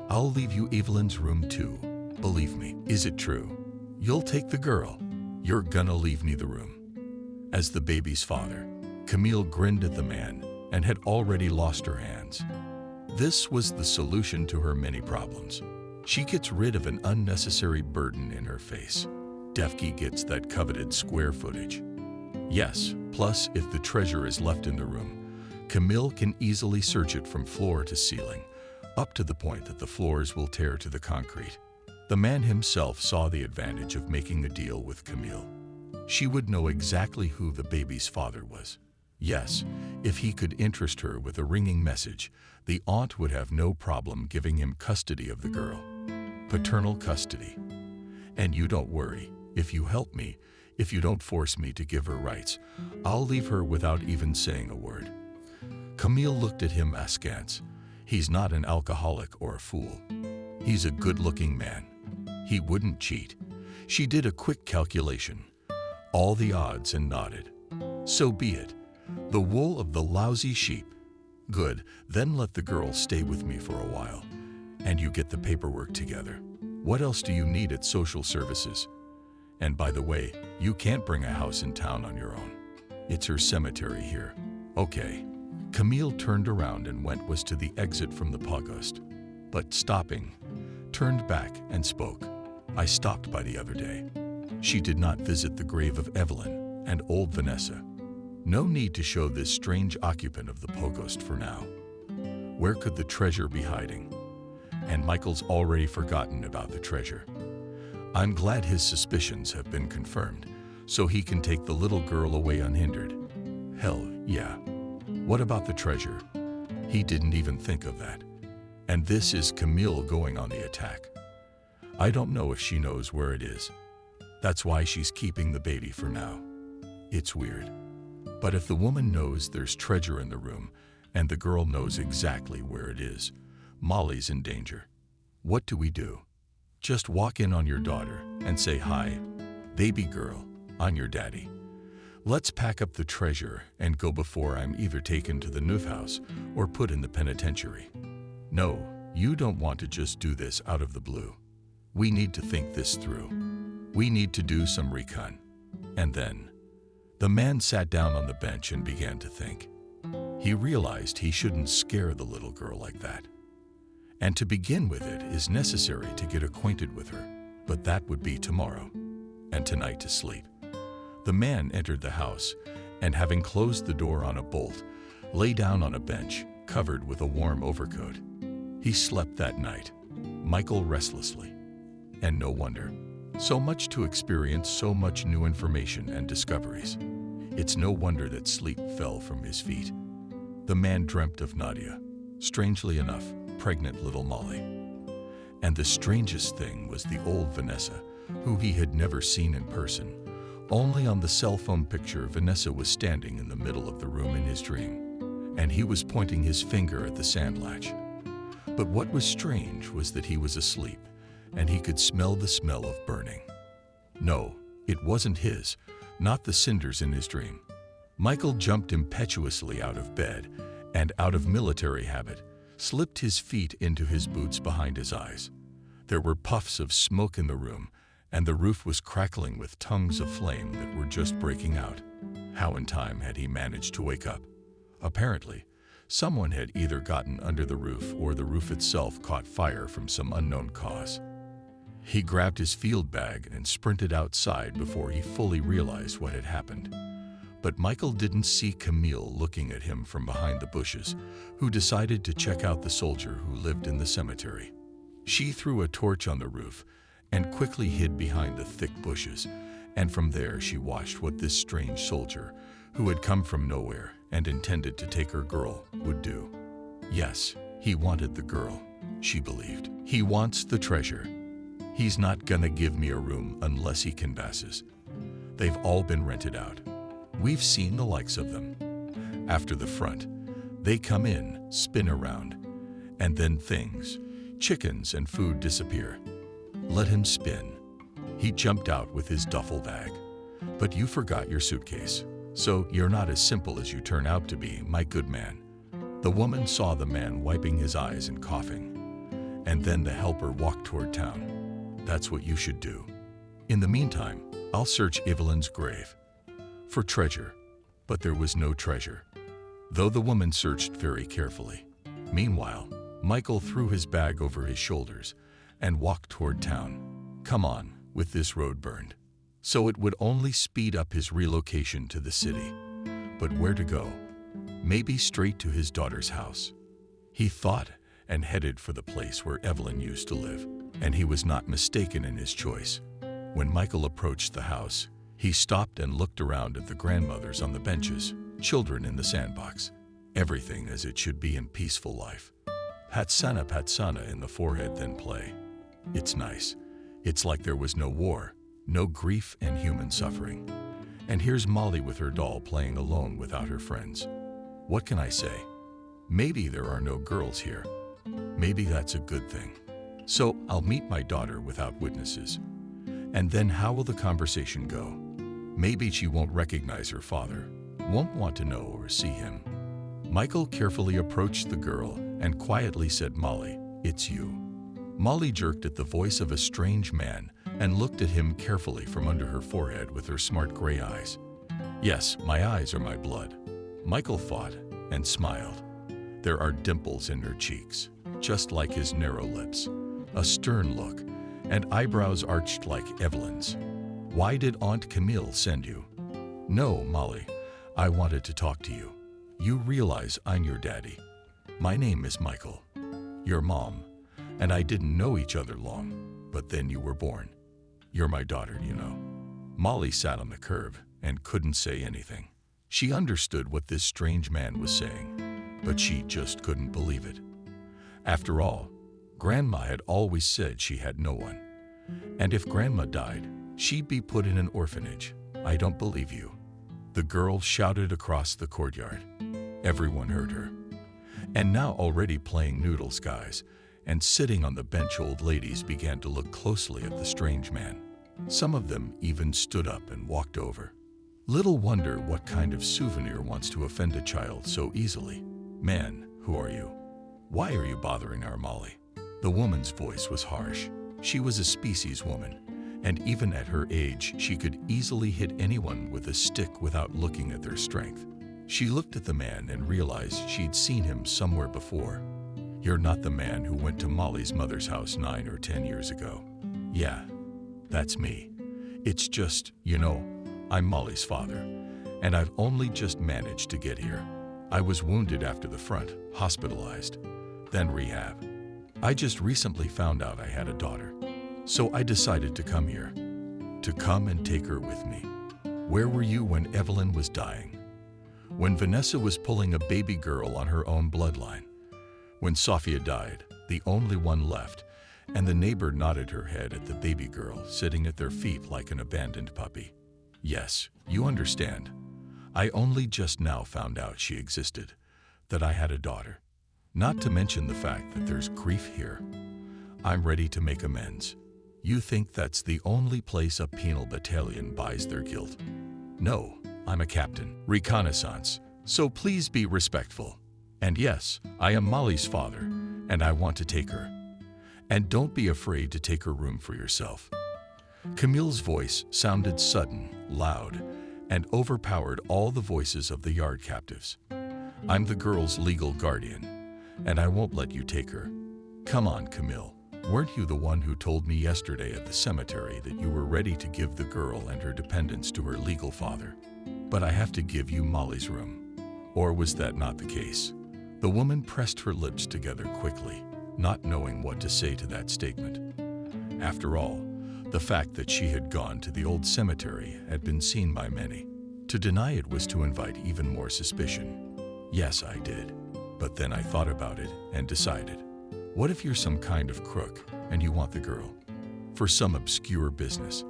I'll leave you Evelyn's room too. Believe me, is it true? You'll take the girl. You're gonna leave me the room. As the baby's father, Camille grinned at the man and had already lost her hands. This was the solution to her many problems. She gets rid of an unnecessary burden in her face. Defke gets that coveted square footage. Yes, plus if the treasure is left in the room, Camille can easily search it from floor to ceiling, up to the point that the floors will tear to the concrete. The man himself saw the advantage of making a deal with Camille. She would know exactly who the baby's father was. Yes, if he could interest her with a ringing message, the aunt would have no problem giving him custody of the girl. Paternal custody. And you don't worry, if you help me, if you don't force me to give her rights, I'll leave her without even saying a word. Camille looked at him askance. He's not an alcoholic or a fool. He's a good-looking man. He wouldn't cheat. She did a quick calculation, all the odds, and nodded. So be it. The wool of the lousy sheep. Good, then let the girl stay with me for a while, and you get the paperwork together. What else do you need at social services? And by the way, you can't bring a house in town on your own. It's her cemetery here. Okay. Camille turned around and was to the exit from the Pogost, but stopping, turned back and spoke. I stopped by the other day. She did not visit the grave of Evelyn and old Vanessa. No need to show this strange occupant of the Pogost for now. Where could the treasure be hiding? And Michael's already forgotten about the treasure. I'm glad his suspicions have been confirmed, so he can take the little girl away unhindered. Hell yeah. What about the treasure? He didn't even think of that. And this is Camille going on the attack. I don't know if she knows where it is. That's why she's keeping the baby for now. It's weird. But if the woman knows there's treasure in the room and the girl knows exactly where it is, Molly's in danger. What do we do? Just walk in on your daughter and say, "Hi, baby girl, I'm your daddy. Let's pack up the treasure and go before I'm either taken to the Neuf house or put in the penitentiary." No, you don't want to just do this out of the blue. We need to think this through. We need to do some recon. And then, the man sat down on the bench and began to think. He realized he shouldn't scare the little girl like that. And to begin with, it is necessary to get acquainted with her, but that would be tomorrow, and tonight to sleep. The man entered the house, and having closed the door on a bolt, lay down on a bench, covered with a warm overcoat. He slept that night, Michael restlessly. And no wonder. So much to experience, so much new information and discoveries. It's no wonder that sleep fell from his feet. The man dreamt of Nadia, strangely enough, pregnant little Molly. And the strangest thing was the old Vanessa, who he had never seen in person. Only on the cell phone picture, Vanessa was standing in the middle of the room in his dream, and he was pointing his finger at the sand latch. But what was strange was that he was asleep, and he could smell the smell of burning. No, it wasn't his, not the cinders in his dream. Michael jumped impetuously out of bed and, out of military habit, slipped his feet into his boots behind his eyes. There were puffs of smoke in the room, and the roof was crackling with tongues of flame that were just breaking out. How in time had he managed to wake up? Apparently, someone had either gotten under the roof or the roof itself caught fire from some unknown cause. He grabbed his field bag and sprinted outside before he fully realized what had happened. But Michael didn't see Camille looking at him from behind the bushes, who decided to check out the soldier who lived in the cemetery. She threw a torch on the roof and quickly hid behind the thick bushes, and from there she watched what this strange soldier, who had come from nowhere and intended to take her girl, would do. Yes, he wanted the girl, she believed. He wants the treasure. He's not gonna give me a room unless he canvasses. They've all been rented out. We've seen the likes of them. After the front, they come in, spin around, and then things, chickens and food disappear. Let him spin. He jumped out with his duffel bag. But you forgot your suitcase, so you're not as simple as you turn out to be, my good man. The woman saw the man wiping his eyes and coughing, and then the helper walked toward town. That's what you should do. In the meantime, I'll search Evelyn's grave for treasure, but there was no treasure, though the woman searched very carefully. Meanwhile, Michael threw his bag over his shoulders and walked toward town. Come on, with this road burned. So it would only speed up his relocation to the city. But where to go? Maybe straight to his daughter's house. He thought and headed for the place where Evelyn used to live, and he was not mistaken in his choice. When Michael approached the house, he stopped and looked around at the grandmothers on the benches, children in the sandbox. Everything as it should be in peaceful life. Patsana in the forehead, then play. It's nice. It's like there was no war, no grief and human suffering. And here's Molly with her doll playing alone without her friends. What can I say? Maybe there are no girls here. Maybe that's a good thing. So I'll meet my daughter without witnesses. And then how will the conversation go? Maybe she won't recognize her father, won't want to know or see him. Michael carefully approached the girl and quietly said, "Molly, it's you." Molly jerked at the voice of a strange man and looked at him carefully from under her forehead with her smart gray eyes. "Yes, my eyes are my blood," Michael thought and smiled. There are dimples in her cheeks, just like his narrow lips, a stern look, and eyebrows arched like Evelyn's. "Why did Aunt Camille send you?" "No, Molly, I wanted to talk to you. You realize I'm your daddy. My name is Michael, your mom, and I didn't know each other long, but then you were born. You're my daughter, you know." Molly sat on the curb and couldn't say anything. She understood what this strange man was saying, but she just couldn't believe it. After all, Grandma had always said she had no one. And if Grandma died, she'd be put in an orphanage. "I don't believe you," the girl shouted across the courtyard. Everyone heard her. And now already playing noodles, guys, and sitting on the bench, old ladies began to look closely at the strange man. Some of them even stood up and walked over. Little wonder what kind of souvenir wants to offend a child so easily. "Man, who are you? Why are you bothering our Molly?" The woman's voice was harsh. She was a species woman, and even at her age, she could easily hit anyone with a stick without looking at their strength. She looked at the man and realized she'd seen him somewhere before. "You're not the man who went to Molly's mother's house 9 or 10 years ago." "Yeah, that's me. It's just, I'm Molly's father, and I've only just managed to get here. I was wounded after the front, hospitalized, then rehab. I just recently found out I had a daughter, so I decided to come here, to come and take her with me." "Where were you when Evelyn was dying? When Vanessa was pulling a baby girl on her own bloodline? When Sophia died, the only one left, and the neighbor nodded her head at the baby girl sitting at their feet like an abandoned puppy. "Yes, you understand. I only just now found out she existed, that I had a daughter. Not to mention the fact that there's grief here. I'm ready to make amends. You think that's the only place a penal battalion buys their guilt? No, I'm a captain, reconnaissance, so please be respectful. And yes, I am Molly's father, and I want to take her. And don't be afraid to take her room for yourself." Camille's voice sounded sudden, loud, and overpowered all the voices of the yard captives. "I'm the girl's legal guardian, and I won't let you take her. Come on, Camille. Weren't you the one who told me yesterday at the cemetery that you were ready to give the girl and her dependents to her legal father? But I have to give you Molly's room." Or was that not the case? The woman pressed her lips together quickly, not knowing what to say to that statement. After all, the fact that she had gone to the old cemetery had been seen by many. To deny it was to invite even more suspicion. "Yes, I did. But then I thought about it and decided, what if you're some kind of crook and you want the girl? For some obscure business.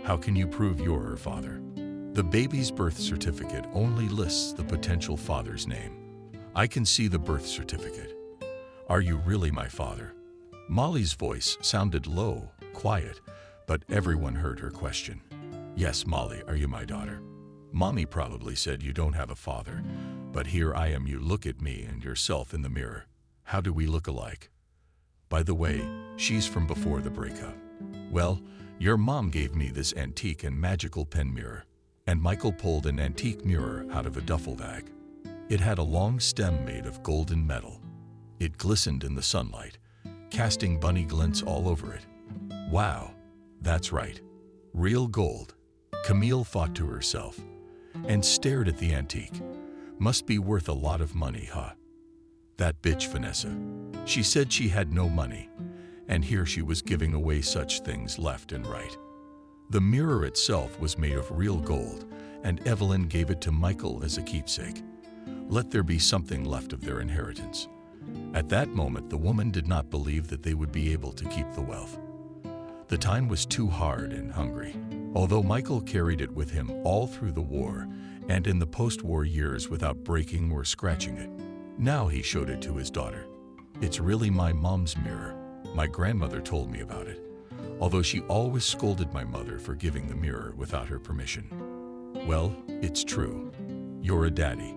How can you prove you're her father? The baby's birth certificate only lists the potential father's name. I can see the birth certificate. Are you really my father?" Molly's voice sounded low, quiet, but everyone heard her question. "Yes, Molly, are you my daughter? Mommy probably said you don't have a father, but here I am. You look at me and yourself in the mirror. How do we look alike? By the way, she's from before the breakup. Well, your mom gave me this antique and magical pen mirror." And Michael pulled an antique mirror out of a duffel bag. It had a long stem made of golden metal. It glistened in the sunlight, casting bunny glints all over it. "Wow, that's right. Real gold," Camille thought to herself, and stared at the antique. "Must be worth a lot of money, huh? That bitch Vanessa. She said she had no money, and here she was giving away such things left and right." The mirror itself was made of real gold, and Evelyn gave it to Michael as a keepsake. Let there be something left of their inheritance. At that moment, the woman did not believe that they would be able to keep the wealth. The time was too hard and hungry. Although Michael carried it with him all through the war and in the post-war years without breaking or scratching it, now he showed it to his daughter. It's really my mom's mirror. My grandmother told me about it, although she always scolded my mother for giving the mirror without her permission. Well, it's true. You're a daddy."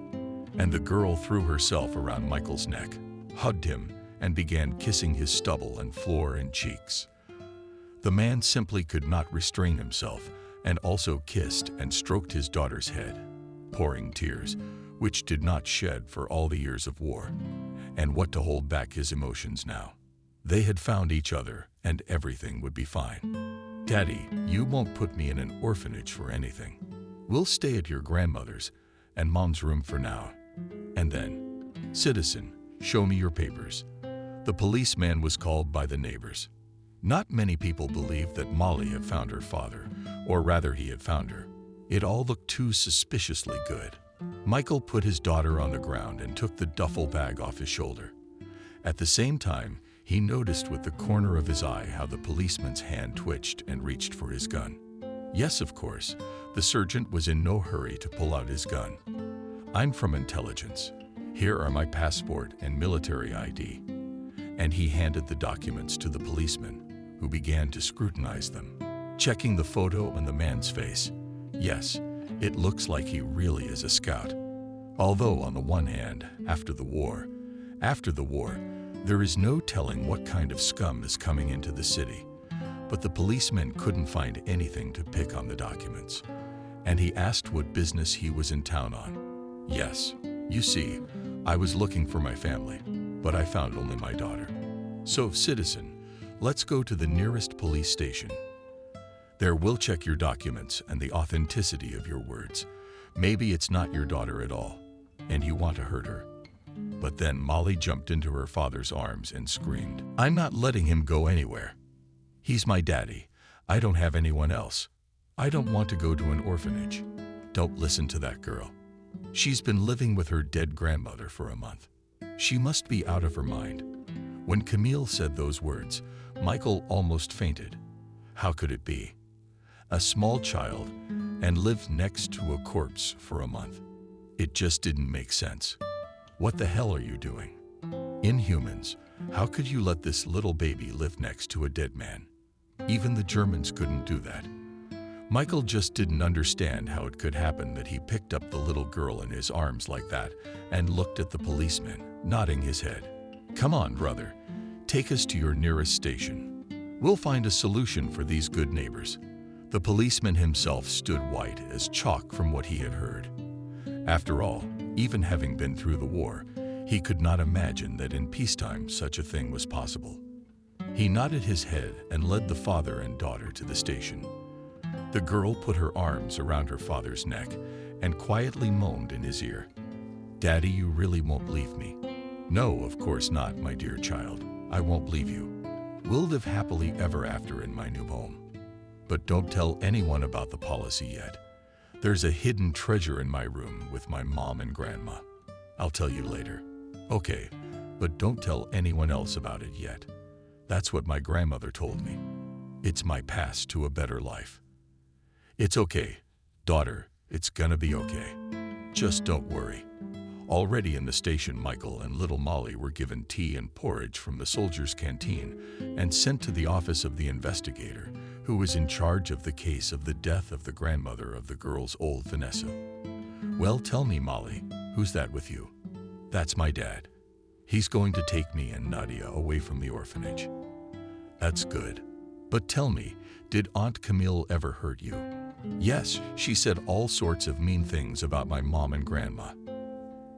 And the girl threw herself around Michael's neck, hugged him, and began kissing his stubble and floor and cheeks. The man simply could not restrain himself and also kissed and stroked his daughter's head, pouring tears, which did not shed for all the years of war. And what to hold back his emotions now? They had found each other and everything would be fine. "Daddy, you won't put me in an orphanage for anything. We'll stay at your grandmother's and Mom's room for now. And then, citizen, show me your papers." The policeman was called by the neighbors. Not many people believed that Molly had found her father, or rather he had found her. It all looked too suspiciously good. Michael put his daughter on the ground and took the duffel bag off his shoulder. At the same time, he noticed with the corner of his eye how the policeman's hand twitched and reached for his gun. Yes, of course, the sergeant was in no hurry to pull out his gun. "I'm from intelligence. Here are my passport and military ID." And he handed the documents to the policeman, who began to scrutinize them, checking the photo and the man's face. Yes, it looks like he really is a scout. Although on the one hand, after the war, there is no telling what kind of scum is coming into the city. But the policeman couldn't find anything to pick on the documents, and he asked what business he was in town on. "Yes, you see, I was looking for my family, but I found only my daughter. So, citizen, let's go to the nearest police station. There we'll check your documents and the authenticity of your words. Maybe it's not your daughter at all, and you want to hurt her." But then Molly jumped into her father's arms and screamed, "I'm not letting him go anywhere. He's my daddy. I don't have anyone else. I don't want to go to an orphanage." "Don't listen to that girl. She's been living with her dead grandmother for a month. She must be out of her mind." When Camille said those words, Michael almost fainted. How could it be? A small child and lived next to a corpse for a month. It just didn't make sense. What the hell are you doing? Inhumans, how could you let this little baby live next to a dead man? Even the Germans couldn't do that. Michael just didn't understand how it could happen that he picked up the little girl in his arms like that and looked at the policeman, nodding his head. "Come on, brother. Take us to your nearest station. We'll find a solution for these good neighbors." The policeman himself stood white as chalk from what he had heard. After all, even having been through the war, he could not imagine that in peacetime such a thing was possible. He nodded his head and led the father and daughter to the station. The girl put her arms around her father's neck and quietly moaned in his ear, "Daddy, you really won't leave me?" "No, of course not, my dear child. I won't leave you. We'll live happily ever after in my new home. But don't tell anyone about the policy yet. There's a hidden treasure in my room with my mom and grandma. I'll tell you later." "Okay, but don't tell anyone else about it yet. That's what my grandmother told me. It's my pass to a better life." "It's okay, daughter. It's gonna be okay. Just don't worry." Already in the station, Michael and little Molly were given tea and porridge from the soldiers' canteen and sent to the office of the investigator, who was in charge of the case of the death of the grandmother of the girl's old Vanessa. "Well, tell me, Molly, who's that with you?" "That's my dad. He's going to take me and Nadia away from the orphanage." "That's good. But tell me, did Aunt Camille ever hurt you?" "Yes, she said all sorts of mean things about my mom and grandma.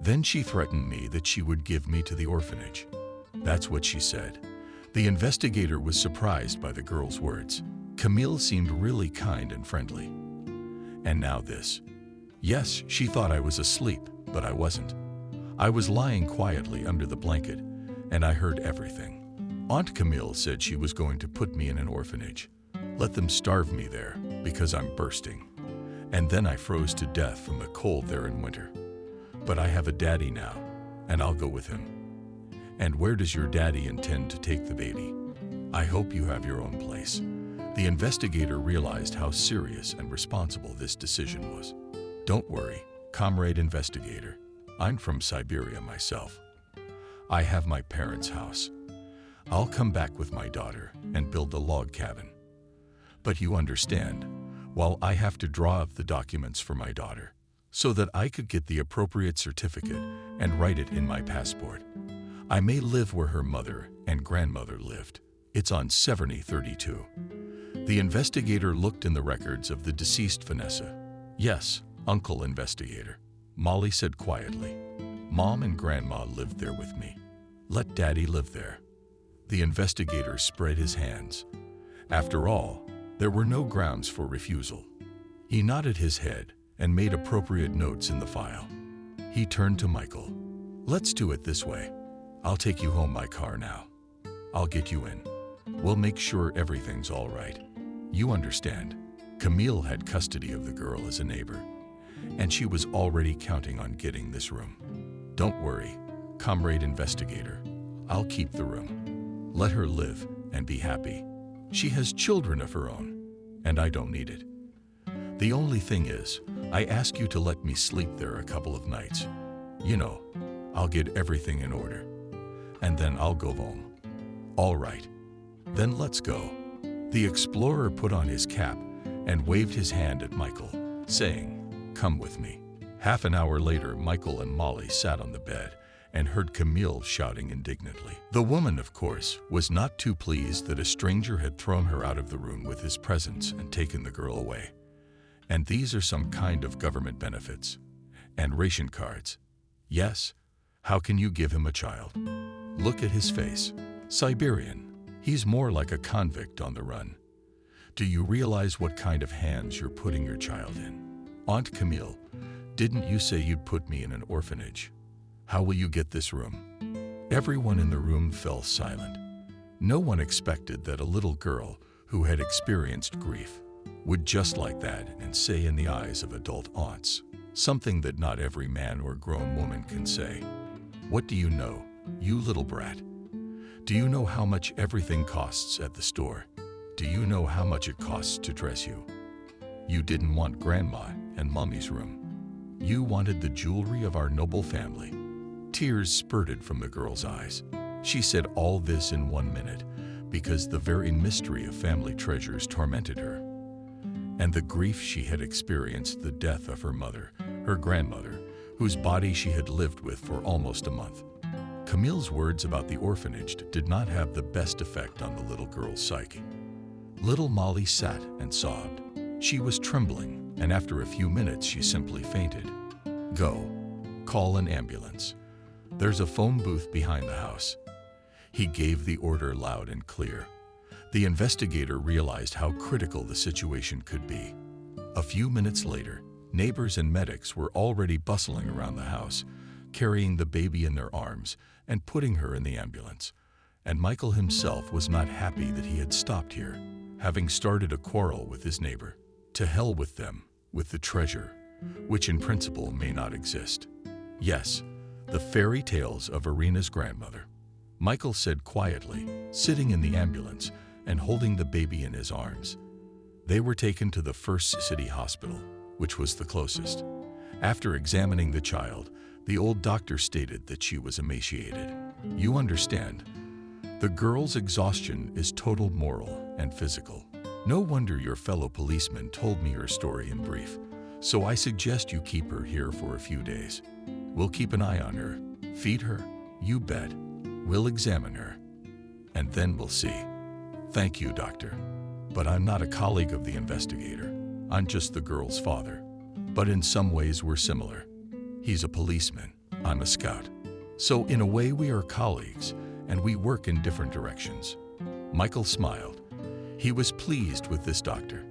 Then she threatened me that she would give me to the orphanage. That's what she said." The investigator was surprised by the girl's words. Camille seemed really kind and friendly. And now this. "Yes, she thought I was asleep, but I wasn't. I was lying quietly under the blanket, and I heard everything. Aunt Camille said she was going to put me in an orphanage. Let them starve me there, because I'm bursting. And then I froze to death from the cold there in winter. But I have a daddy now, and I'll go with him." "And where does your daddy intend to take the baby?" "I hope you have your own place." The investigator realized how serious and responsible this decision was. "Don't worry, comrade investigator. I'm from Siberia myself. I have my parents' house. I'll come back with my daughter and build a log cabin. But you understand, while I have to draw up the documents for my daughter, so that I could get the appropriate certificate and write it in my passport, I may live where her mother and grandmother lived. It's on Severny 32. The investigator looked in the records of the deceased Vanessa. Yes, Uncle Investigator, Molly said quietly. Mom and Grandma lived there with me. Let Daddy live there. The investigator spread his hands. After all, there were no grounds for refusal. He nodded his head and made appropriate notes in the file. He turned to Michael. Let's do it this way. I'll take you home by car now. I'll get you in. We'll make sure everything's all right. You understand, Camille had custody of the girl as a neighbor, and she was already counting on getting this room. Don't worry, comrade investigator. I'll keep the room. Let her live and be happy. She has children of her own, and I don't need it. The only thing is, I ask you to let me sleep there a couple of nights. You know, I'll get everything in order, and then I'll go home. All right, then let's go. The explorer put on his cap and waved his hand at Michael, saying, come with me. Half an hour later, Michael and Molly sat on the bed and heard Camille shouting indignantly. The woman, of course, was not too pleased that a stranger had thrown her out of the room with his presence and taken the girl away. And these are some kind of government benefits. And ration cards. Yes, how can you give him a child? Look at his face. Siberian. He's more like a convict on the run. Do you realize what kind of hands you're putting your child in? Aunt Camille, didn't you say you'd put me in an orphanage? How will you get this room? Everyone in the room fell silent. No one expected that a little girl who had experienced grief would just like that and say in the eyes of adult aunts something that not every man or grown woman can say. What do you know, you little brat? Do you know how much everything costs at the store? Do you know how much it costs to dress you? You didn't want Grandma and Mommy's room. You wanted the jewelry of our noble family. Tears spurted from the girl's eyes. She said all this in 1 minute because the very mystery of family treasures tormented her. And the grief she had experienced, the death of her mother, her grandmother, whose body she had lived with for almost a month. Camille's words about the orphanage did not have the best effect on the little girl's psyche. Little Molly sat and sobbed. She was trembling, and after a few minutes she simply fainted. Go. Call an ambulance. There's a phone booth behind the house. He gave the order loud and clear. The investigator realized how critical the situation could be. A few minutes later, neighbors and medics were already bustling around the house, carrying the baby in their arms and putting her in the ambulance. And Michael himself was not happy that he had stopped here, having started a quarrel with his neighbor. To hell with them, with the treasure, which in principle may not exist. Yes, the fairy tales of Irina's grandmother. Michael said quietly, sitting in the ambulance and holding the baby in his arms. They were taken to the first city hospital, which was the closest. After examining the child, the old doctor stated that she was emaciated. You understand, the girl's exhaustion is total moral and physical. No wonder your fellow policeman told me her story in brief, so I suggest you keep her here for a few days. We'll keep an eye on her, feed her, you bet. We'll examine her, and then we'll see. Thank you, doctor. But I'm not a colleague of the investigator. I'm just the girl's father. But in some ways we're similar. He's a policeman. I'm a scout. So in a way we are colleagues, and we work in different directions. Michael smiled. He was pleased with this doctor.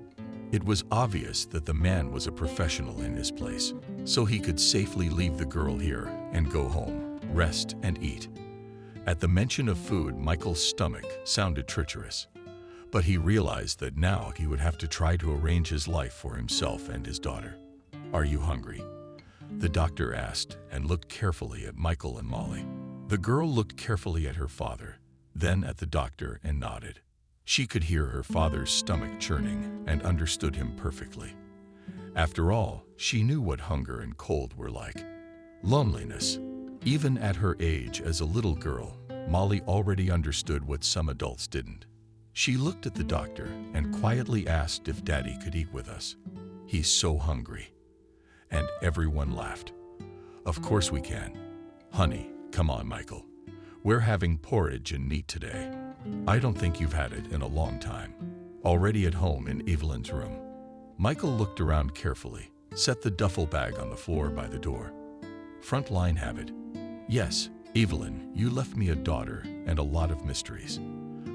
It was obvious that the man was a professional in his place, so he could safely leave the girl here and go home, rest and eat. At the mention of food, Michael's stomach sounded treacherous, but he realized that now he would have to try to arrange his life for himself and his daughter. Are you hungry? The doctor asked and looked carefully at Michael and Molly. The girl looked carefully at her father, then at the doctor and nodded. She could hear her father's stomach churning and understood him perfectly. After all, she knew what hunger and cold were like. Loneliness. Even at her age as a little girl, Molly already understood what some adults didn't. She looked at the doctor and quietly asked if Daddy could eat with us. He's so hungry. And everyone laughed. Of course we can. Honey, come on, Michael. We're having porridge and meat today. I don't think you've had it in a long time. Already at home in Evelyn's room. Michael looked around carefully, set the duffel bag on the floor by the door. Frontline habit. Yes, Evelyn, you left me a daughter and a lot of mysteries.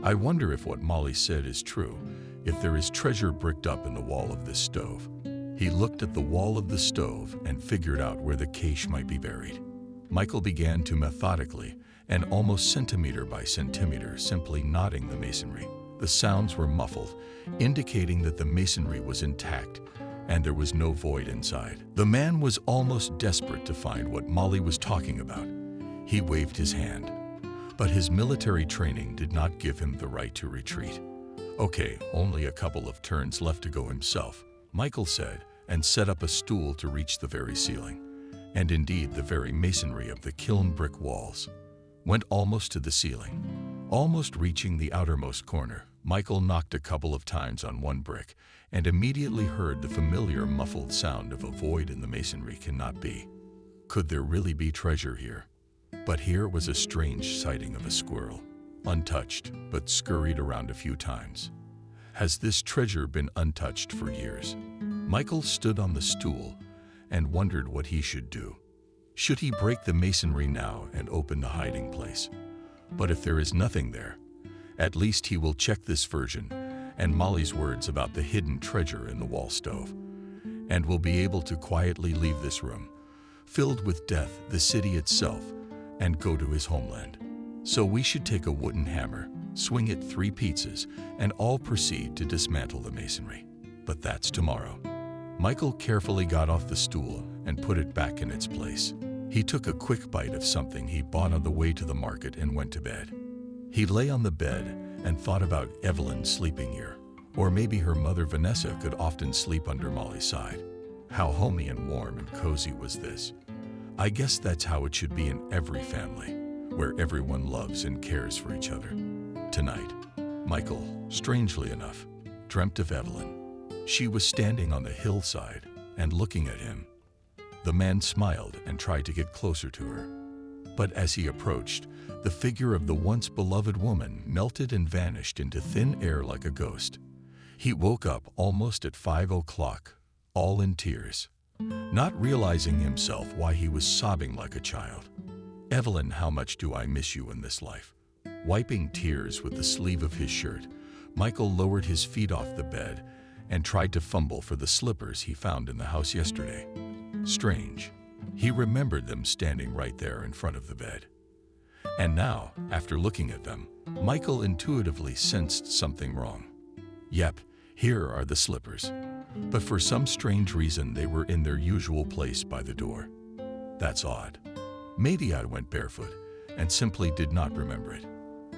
I wonder if what Molly said is true, if there is treasure bricked up in the wall of this stove. He looked at the wall of the stove and figured out where the cache might be buried. Michael began to methodically and almost centimeter by centimeter simply knotting the masonry. The sounds were muffled, indicating that the masonry was intact and there was no void inside. The man was almost desperate to find what Molly was talking about. He waved his hand, but his military training did not give him the right to retreat. Okay, only a couple of turns left to go himself, Michael said, and set up a stool to reach the very ceiling. And indeed, the very masonry of the kiln brick walls went almost to the ceiling. Almost reaching the outermost corner, Michael knocked a couple of times on one brick and immediately heard the familiar muffled sound of a void in the masonry. Cannot be. Could there really be treasure here? But here was a strange sighting of a squirrel, untouched but scurried around a few times. Has this treasure been untouched for years? Michael stood on the stool and wondered what he should do. Should he break the masonry now and open the hiding place? But if there is nothing there, at least he will check this version and Molly's words about the hidden treasure in the wall stove, and will be able to quietly leave this room, filled with death, the city itself, and go to his homeland. So we should take a wooden hammer, swing it 3 pizzas, and all proceed to dismantle the masonry. But that's tomorrow. Michael carefully got off the stool and put it back in its place. He took a quick bite of something he bought on the way to the market and went to bed. He lay on the bed and thought about Evelyn sleeping here, or maybe her mother Vanessa could often sleep under Molly's side. How homey and warm and cozy was this? I guess that's how it should be in every family, where everyone loves and cares for each other. Tonight, Michael, strangely enough, dreamt of Evelyn. She was standing on the hillside and looking at him. The man smiled and tried to get closer to her. But as he approached, the figure of the once beloved woman melted and vanished into thin air like a ghost. He woke up almost at 5 o'clock, all in tears, not realizing himself why he was sobbing like a child. Evelyn, how much do I miss you in this life? Wiping tears with the sleeve of his shirt, Michael lowered his feet off the bed and tried to fumble for the slippers he found in the house yesterday. Strange. He remembered them standing right there in front of the bed. And now, after looking at them, Michael intuitively sensed something wrong. Yep, here are the slippers. But for some strange reason, they were in their usual place by the door. That's odd. Maybe I went barefoot and simply did not remember it.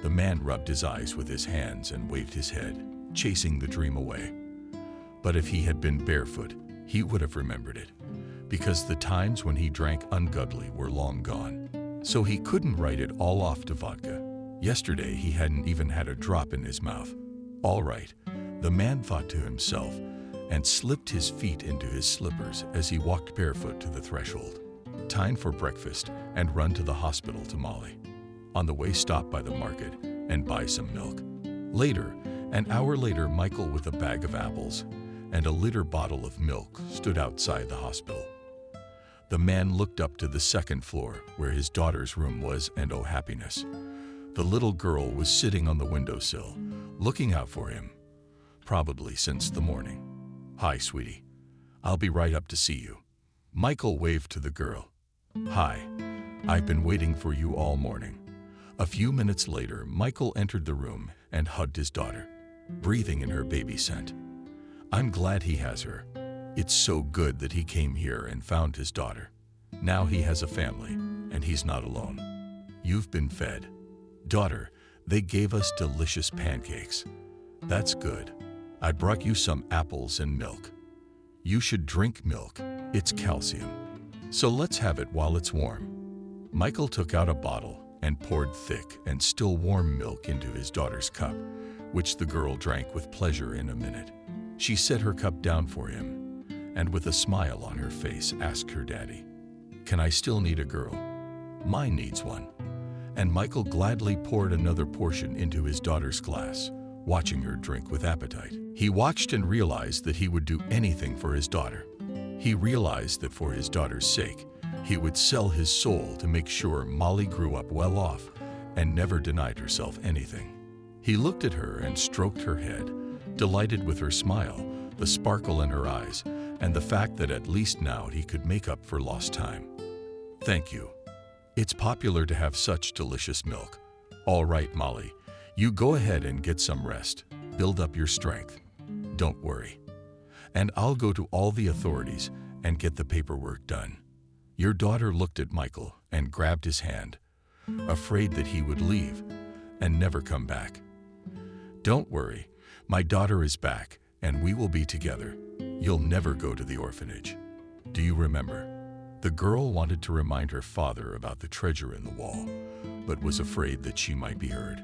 The man rubbed his eyes with his hands and waved his head, chasing the dream away. But if he had been barefoot, he would have remembered it, because the times when he drank ungodly were long gone. So he couldn't write it all off to vodka. Yesterday he hadn't even had a drop in his mouth. All right, the man thought to himself, and slipped his feet into his slippers as he walked barefoot to the threshold. Time for breakfast and run to the hospital to Molly. On the way, stop by the market and buy some milk. Later, an hour later, Michael, with a bag of apples and a liter bottle of milk, stood outside the hospital. The man looked up to the second floor where his daughter's room was, and oh happiness. The little girl was sitting on the windowsill, looking out for him, probably since the morning. Hi, sweetie. I'll be right up to see you. Michael waved to the girl. Hi. I've been waiting for you all morning. A few minutes later, Michael entered the room and hugged his daughter, breathing in her baby scent. I'm glad he has her. It's so good that he came here and found his daughter. Now he has a family, and he's not alone. You've been fed. Daughter, they gave us delicious pancakes. That's good. I brought you some apples and milk. You should drink milk. It's calcium. So let's have it while it's warm. Michael took out a bottle and poured thick and still warm milk into his daughter's cup, which the girl drank with pleasure in a minute. She set her cup down for him, and with a smile on her face asked her daddy, "Can I still need a girl? Mine needs one." And Michael gladly poured another portion into his daughter's glass, watching her drink with appetite. He watched and realized that he would do anything for his daughter. He realized that for his daughter's sake, he would sell his soul to make sure Molly grew up well off and never denied herself anything. He looked at her and stroked her head, delighted with her smile, the sparkle in her eyes, and the fact that at least now he could make up for lost time. "Thank you. It's popular to have such delicious milk. All right, Molly, you go ahead and get some rest. Build up your strength. Don't worry. And I'll go to all the authorities and get the paperwork done." Your daughter looked at Michael and grabbed his hand, afraid that he would leave and never come back. "Don't worry, my daughter is back and we will be together. You'll never go to the orphanage. Do you remember?" The girl wanted to remind her father about the treasure in the wall, but was afraid that she might be heard.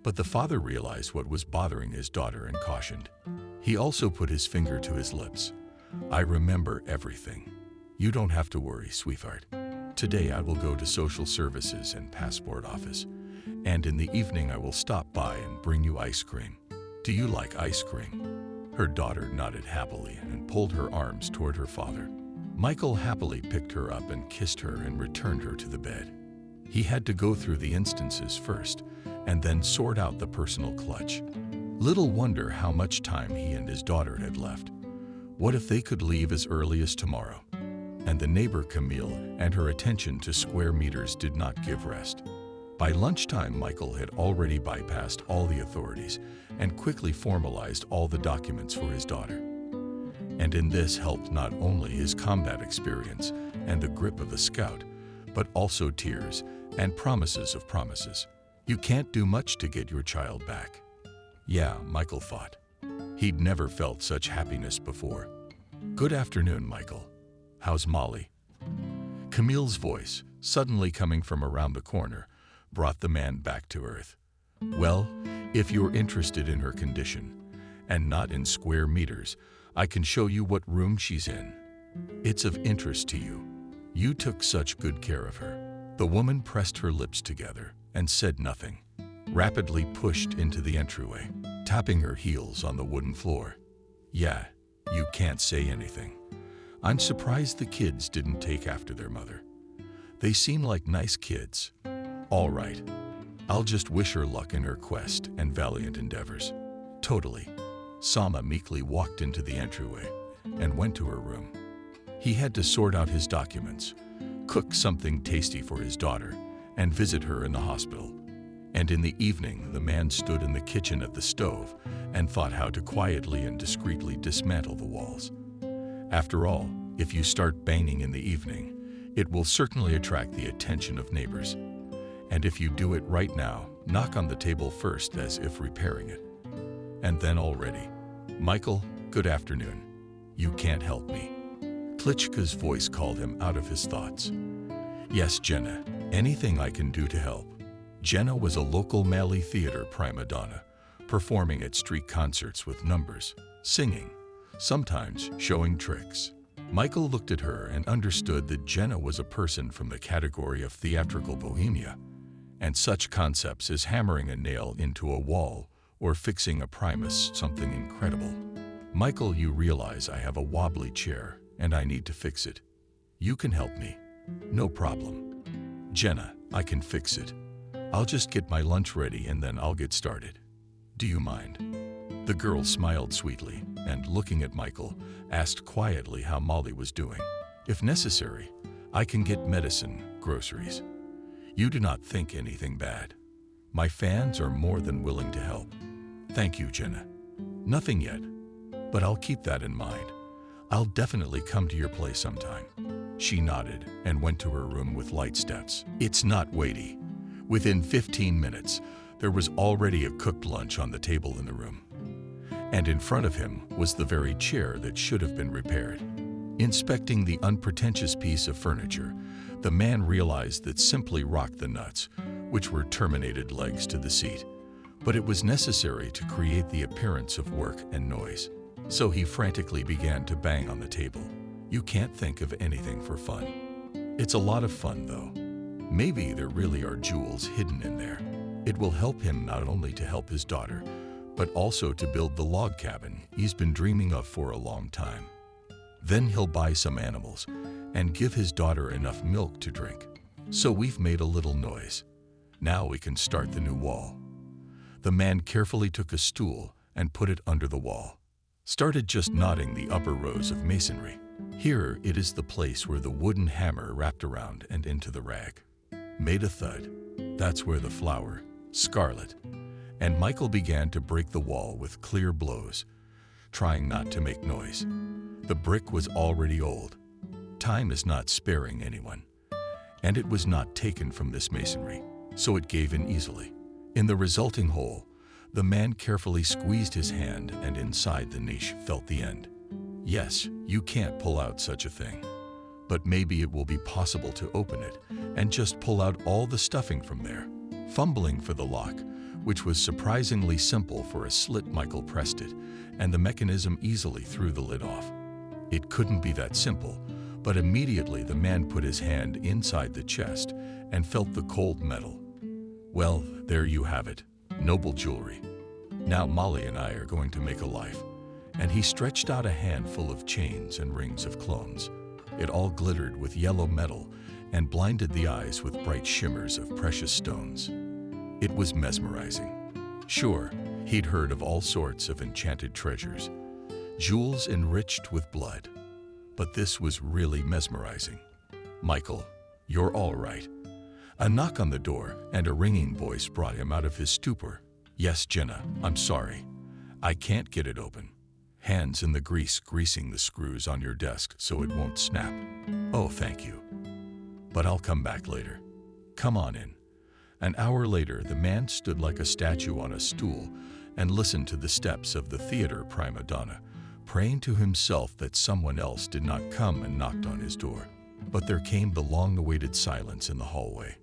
But the father realized what was bothering his daughter and cautioned. He also put his finger to his lips. "I remember everything. You don't have to worry, sweetheart. Today I will go to social services and passport office, and in the evening I will stop by and bring you ice cream. Do you like ice cream?" Her daughter nodded happily and pulled her arms toward her father. Michael happily picked her up and kissed her and returned her to the bed. He had to go through the instances first and then sort out the personal clutch. Little wonder how much time he and his daughter had left. What if they could leave as early as tomorrow? And the neighbor Camille and her attention to square meters did not give rest. By lunchtime, Michael had already bypassed all the authorities and quickly formalized all the documents for his daughter. And in this helped not only his combat experience and the grip of a scout, but also tears and promises of promises. You can't do much to get your child back. Yeah, Michael thought. He'd never felt such happiness before. "Good afternoon, Michael. How's Molly?" Camille's voice, suddenly coming from around the corner, brought the man back to earth. "Well, if you're interested in her condition, and not in square meters, I can show you what room she's in. It's of interest to you. You took such good care of her." The woman pressed her lips together and said nothing, rapidly pushed into the entryway, tapping her heels on the wooden floor. "Yeah, you can't say anything. I'm surprised the kids didn't take after their mother. They seem like nice kids. All right, I'll just wish her luck in her quest and valiant endeavors." "Totally." Sama meekly walked into the entryway and went to her room. He had to sort out his documents, cook something tasty for his daughter, and visit her in the hospital. And in the evening, the man stood in the kitchen at the stove and thought how to quietly and discreetly dismantle the walls. After all, if you start banging in the evening, it will certainly attract the attention of neighbors. And if you do it right now, knock on the table first as if repairing it. And then already, "Michael, good afternoon. You can't help me." Klitschko's voice called him out of his thoughts. "Yes, Jenna, anything I can do to help." Jenna was a local Mali theater prima donna, performing at street concerts with numbers, singing, sometimes showing tricks. Michael looked at her and understood that Jenna was a person from the category of theatrical bohemia, and such concepts as hammering a nail into a wall or fixing a Primus something incredible. "Michael, you realize I have a wobbly chair and I need to fix it. You can help me." "No problem. Jenna, I can fix it. I'll just get my lunch ready and then I'll get started. Do you mind?" The girl smiled sweetly and, looking at Michael, asked quietly how Molly was doing. "If necessary, I can get medicine, groceries. You do not think anything bad. My fans are more than willing to help." "Thank you, Jenna. Nothing yet, but I'll keep that in mind. I'll definitely come to your place sometime." She nodded and went to her room with light steps. It's not weighty. Within 15 minutes, there was already a cooked lunch on the table in the room. And in front of him was the very chair that should have been repaired. Inspecting the unpretentious piece of furniture, The man realized that simply rocked the nuts, which were terminated legs to the seat, but it was necessary to create the appearance of work and noise. So he frantically began to bang on the table. You can't think of anything for fun. It's a lot of fun, though. Maybe there really are jewels hidden in there. It will help him not only to help his daughter, but also to build the log cabin he's been dreaming of for a long time. Then he'll buy some animals and give his daughter enough milk to drink. So we've made a little noise. Now we can start the new wall. The man carefully took a stool and put it under the wall. Started just knotting the upper rows of masonry. Here it is the place where the wooden hammer wrapped around and into the rag. Made a thud. That's where the flower, scarlet, and Michael began to break the wall with clear blows, trying not to make noise. The brick was already old. Time is not sparing anyone, and it was not taken from this masonry, so it gave in easily. In the resulting hole, the man carefully squeezed his hand, and inside the niche felt the end. Yes, you can't pull out such a thing, but maybe it will be possible to open it and just pull out all the stuffing from there. Fumbling for the lock, which was surprisingly simple for a slit, Michael pressed it, and the mechanism easily threw the lid off. It couldn't be that simple, but immediately the man put his hand inside the chest and felt the cold metal. Well, there you have it, noble jewelry. Now Molly and I are going to make a life. And he stretched out a handful of chains and rings of clones. It all glittered with yellow metal and blinded the eyes with bright shimmers of precious stones. It was mesmerizing. Sure, he'd heard of all sorts of enchanted treasures, jewels enriched with blood, but this was really mesmerizing. Michael, you're all right. A knock on the door and a ringing voice brought him out of his stupor. Yes, Jenna, I'm sorry. I can't get it open. Hands in the grease greasing the screws on your desk so it won't snap. Oh, thank you. But I'll come back later. Come on in. An hour later, the man stood like a statue on a stool and listened to the steps of the theater prima donna, praying to himself that someone else did not come and knocked on his door. But there came the long-awaited silence in the hallway.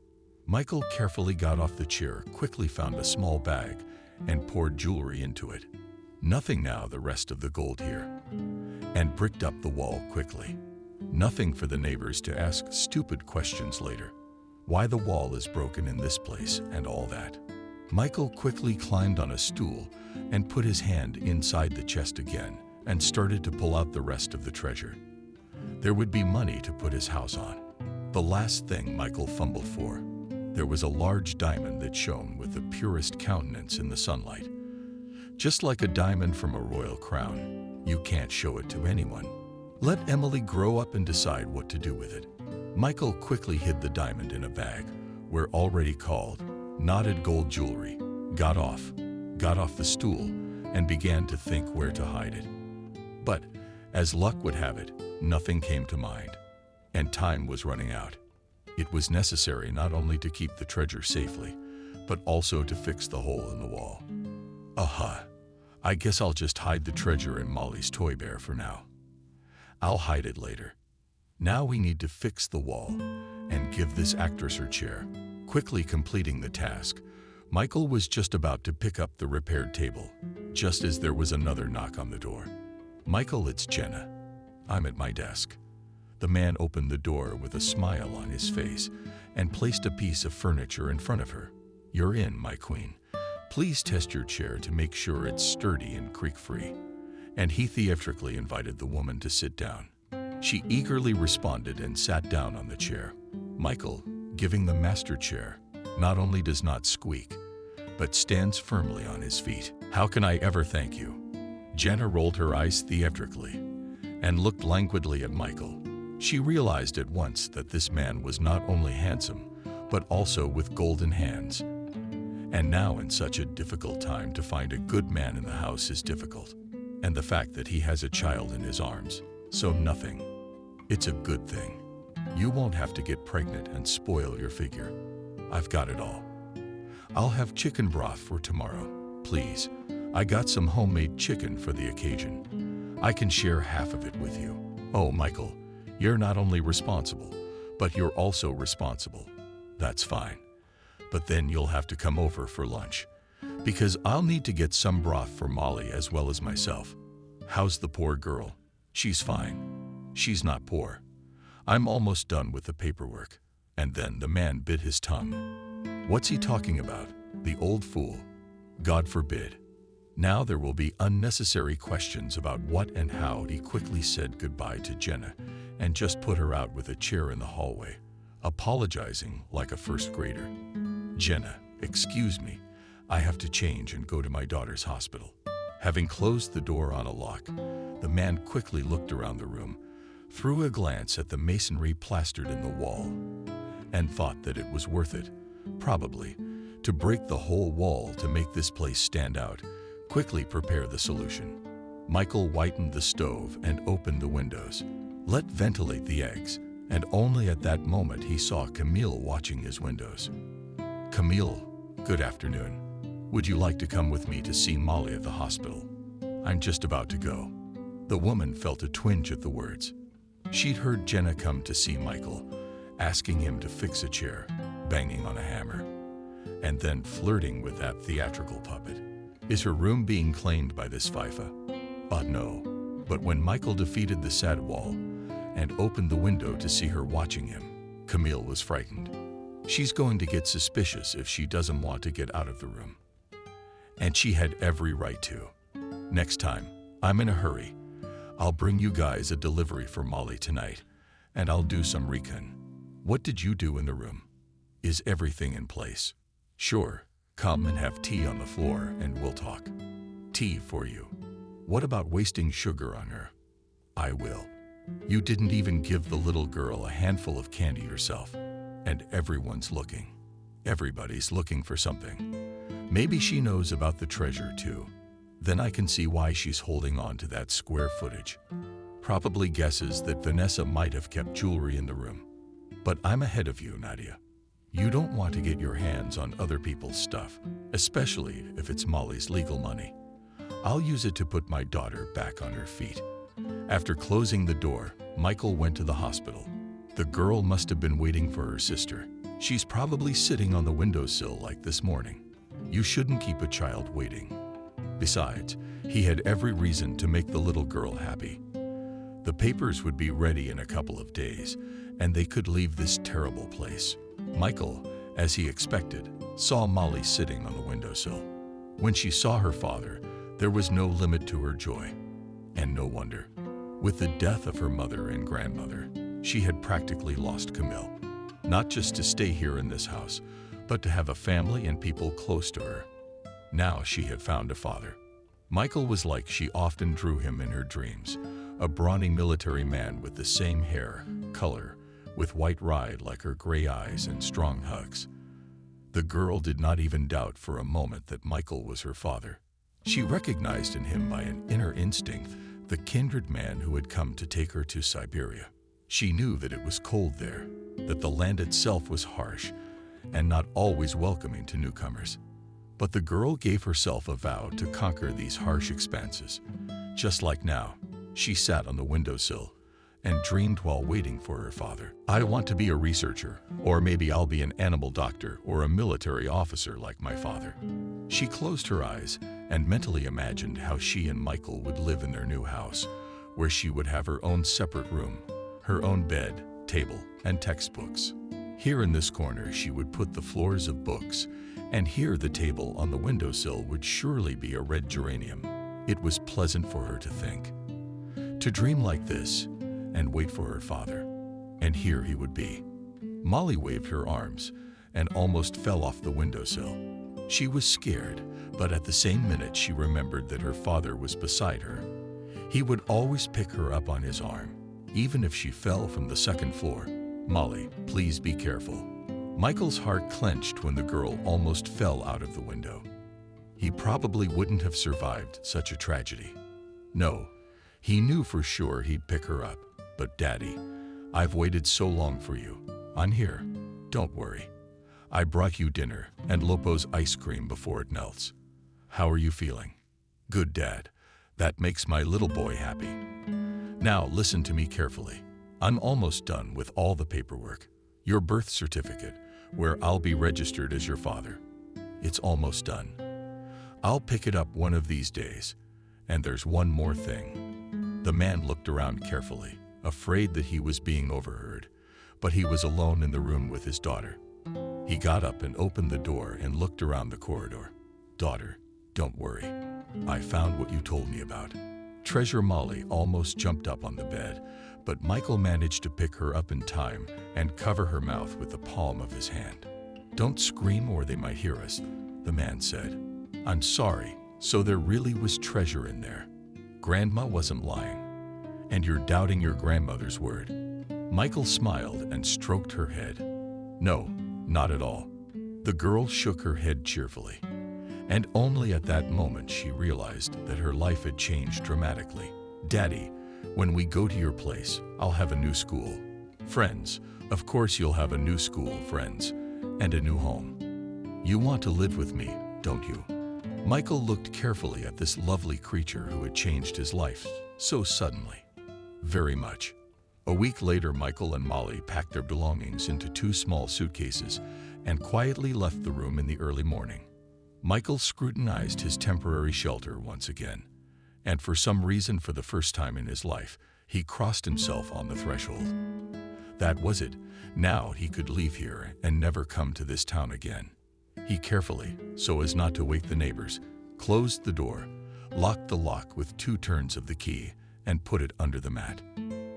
Michael carefully got off the chair, quickly found a small bag, and poured jewelry into it. Nothing now, the rest of the gold here, and bricked up the wall quickly. Nothing for the neighbors to ask stupid questions later. Why the wall is broken in this place and all that. Michael quickly climbed on a stool and put his hand inside the chest again and started to pull out the rest of the treasure. There would be money to put his house on. The last thing Michael fumbled for. There was a large diamond that shone with the purest countenance in the sunlight. Just like a diamond from a royal crown, you can't show it to anyone. Let Emily grow up and decide what to do with it. Michael quickly hid the diamond in a bag, where already called knotted gold jewelry, got off the stool, and began to think where to hide it. But, as luck would have it, nothing came to mind, and time was running out. It was necessary not only to keep the treasure safely, but also to fix the hole in the wall. Aha! I guess I'll just hide the treasure in Molly's toy bear for now. I'll hide it later. Now we need to fix the wall and give this actress her chair. Quickly completing the task, Michael was just about to pick up the repaired table, just as there was another knock on the door. Michael, it's Jenna. I'm at my desk. The man opened the door with a smile on his face and placed a piece of furniture in front of her. You're in, my queen. Please test your chair to make sure it's sturdy and creak-free. And he theatrically invited the woman to sit down. She eagerly responded and sat down on the chair. Michael, giving the master chair, not only does not squeak, but stands firmly on his feet. How can I ever thank you? Jenna rolled her eyes theatrically and looked languidly at Michael. She realized at once that this man was not only handsome, but also with golden hands. And now in such a difficult time to find a good man in the house is difficult. And the fact that he has a child in his arms, so nothing. It's a good thing. You won't have to get pregnant and spoil your figure. I've got it all. I'll have chicken broth for tomorrow, please. I got some homemade chicken for the occasion. I can share half of it with you. Oh, Michael, you're not only responsible, But you're also responsible. That's fine. But then you'll have to come over for lunch, because I'll need to get some broth for Molly as well as myself. How's the poor girl? She's fine. She's not poor. I'm almost done with the paperwork. And then the man bit his tongue. What's he talking about? The old fool. God forbid. Now there will be unnecessary questions about what and how. He quickly said goodbye to Jenna and just put her out with a chair in the hallway, apologizing like a first grader. Jenna, excuse me, I have to change and go to my daughter's hospital. Having closed the door on a lock, the man quickly looked around the room, threw a glance at the masonry plastered in the wall, and thought that it was worth it, probably, to break the whole wall to make this place stand out. Quickly prepare the solution. Michael whitened the stove and opened the windows. Let ventilate the eggs, and only at that moment he saw Camille watching his windows. Camille, good afternoon. Would you like to come with me to see Molly at the hospital? I'm just about to go. The woman felt a twinge at the words. She'd heard Jenna come to see Michael, asking him to fix a chair, banging on a hammer, and then flirting with that theatrical puppet. Is her room being claimed by this Fifa? No. But when Michael defeated the sad wall and opened the window to see her watching him, Camille was frightened. She's going to get suspicious if she doesn't want to get out of the room. And she had every right to. Next time, I'm in a hurry. I'll bring you guys a delivery for Molly tonight, and I'll do some recon. What did you do in the room? Is everything in place? Sure, come and have tea on the floor and we'll talk. Tea for you. What about wasting sugar on her? I will. You didn't even give the little girl a handful of candy yourself, and everyone's looking. Everybody's looking for something. Maybe she knows about the treasure too. Then I can see why she's holding on to that square footage. Probably guesses that Vanessa might have kept jewelry in the room. But I'm ahead of you, Nadia. You don't want to get your hands on other people's stuff, especially if it's Molly's legal money. I'll use it to put my daughter back on her feet. After closing the door, Michael went to the hospital. The girl must have been waiting for her sister. She's probably sitting on the windowsill like this morning. You shouldn't keep a child waiting. Besides, he had every reason to make the little girl happy. The papers would be ready in a couple of days, and they could leave this terrible place. Michael, as he expected, saw Molly sitting on the windowsill. When she saw her father, there was no limit to her joy. And no wonder. With the death of her mother and grandmother, she had practically lost Camille. Not just to stay here in this house, but to have a family and people close to her. Now she had found a father. Michael was like she often drew him in her dreams, a brawny military man with the same hair, color, with white ride like her gray eyes and strong hugs. The girl did not even doubt for a moment that Michael was her father. She recognized in him by an inner instinct the kindred man who had come to take her to Siberia. She knew that it was cold there, that the land itself was harsh and not always welcoming to newcomers. But the girl gave herself a vow to conquer these harsh expanses. Just like now, she sat on the windowsill and dreamed while waiting for her father. I want to be a researcher, or maybe I'll be an animal doctor or a military officer like my father. She closed her eyes and mentally imagined how she and Michael would live in their new house, where she would have her own separate room, her own bed, table, and textbooks. Here in this corner she would put the floors of books, and here the table on the windowsill would surely be a red geranium. It was pleasant for her to think. To dream like this, and wait for her father. And here he would be. Molly waved her arms and almost fell off the windowsill. She was scared, but at the same minute she remembered that her father was beside her. He would always pick her up on his arm, even if she fell from the second floor. Molly, please be careful. Michael's heart clenched when the girl almost fell out of the window. He probably wouldn't have survived such a tragedy. No, he knew for sure he'd pick her up. But Daddy, I've waited so long for you. I'm here. Don't worry. I brought you dinner and Lopo's ice cream before it melts. How are you feeling? Good, Dad. That makes my little boy happy. Now listen to me carefully. I'm almost done with all the paperwork. Your birth certificate, where I'll be registered as your father. It's almost done. I'll pick it up one of these days. And there's one more thing." The man looked around carefully, afraid that he was being overheard, but he was alone in the room with his daughter. He got up and opened the door and looked around the corridor. "Daughter, don't worry. I found what you told me about." Treasure Molly almost jumped up on the bed, but Michael managed to pick her up in time and cover her mouth with the palm of his hand. "Don't scream or they might hear us," the man said. "I'm sorry." So there really was treasure in there. Grandma wasn't lying. And you're doubting your grandmother's word. Michael smiled and stroked her head. "No, not at all." The girl shook her head cheerfully. And only at that moment she realized that her life had changed dramatically. "Daddy, when we go to your place, I'll have a new school. Friends, of course you'll have a new school, friends, and a new home. You want to live with me, don't you?" Michael looked carefully at this lovely creature who had changed his life so suddenly. Very much. A week later, Michael and Molly packed their belongings into 2 small suitcases and quietly left the room in the early morning. Michael scrutinized his temporary shelter once again, and for some reason, for the first time in his life, he crossed himself on the threshold. That was it. Now he could leave here and never come to this town again. He carefully, so as not to wake the neighbors, closed the door, locked the lock with 2 turns of the key, and put it under the mat.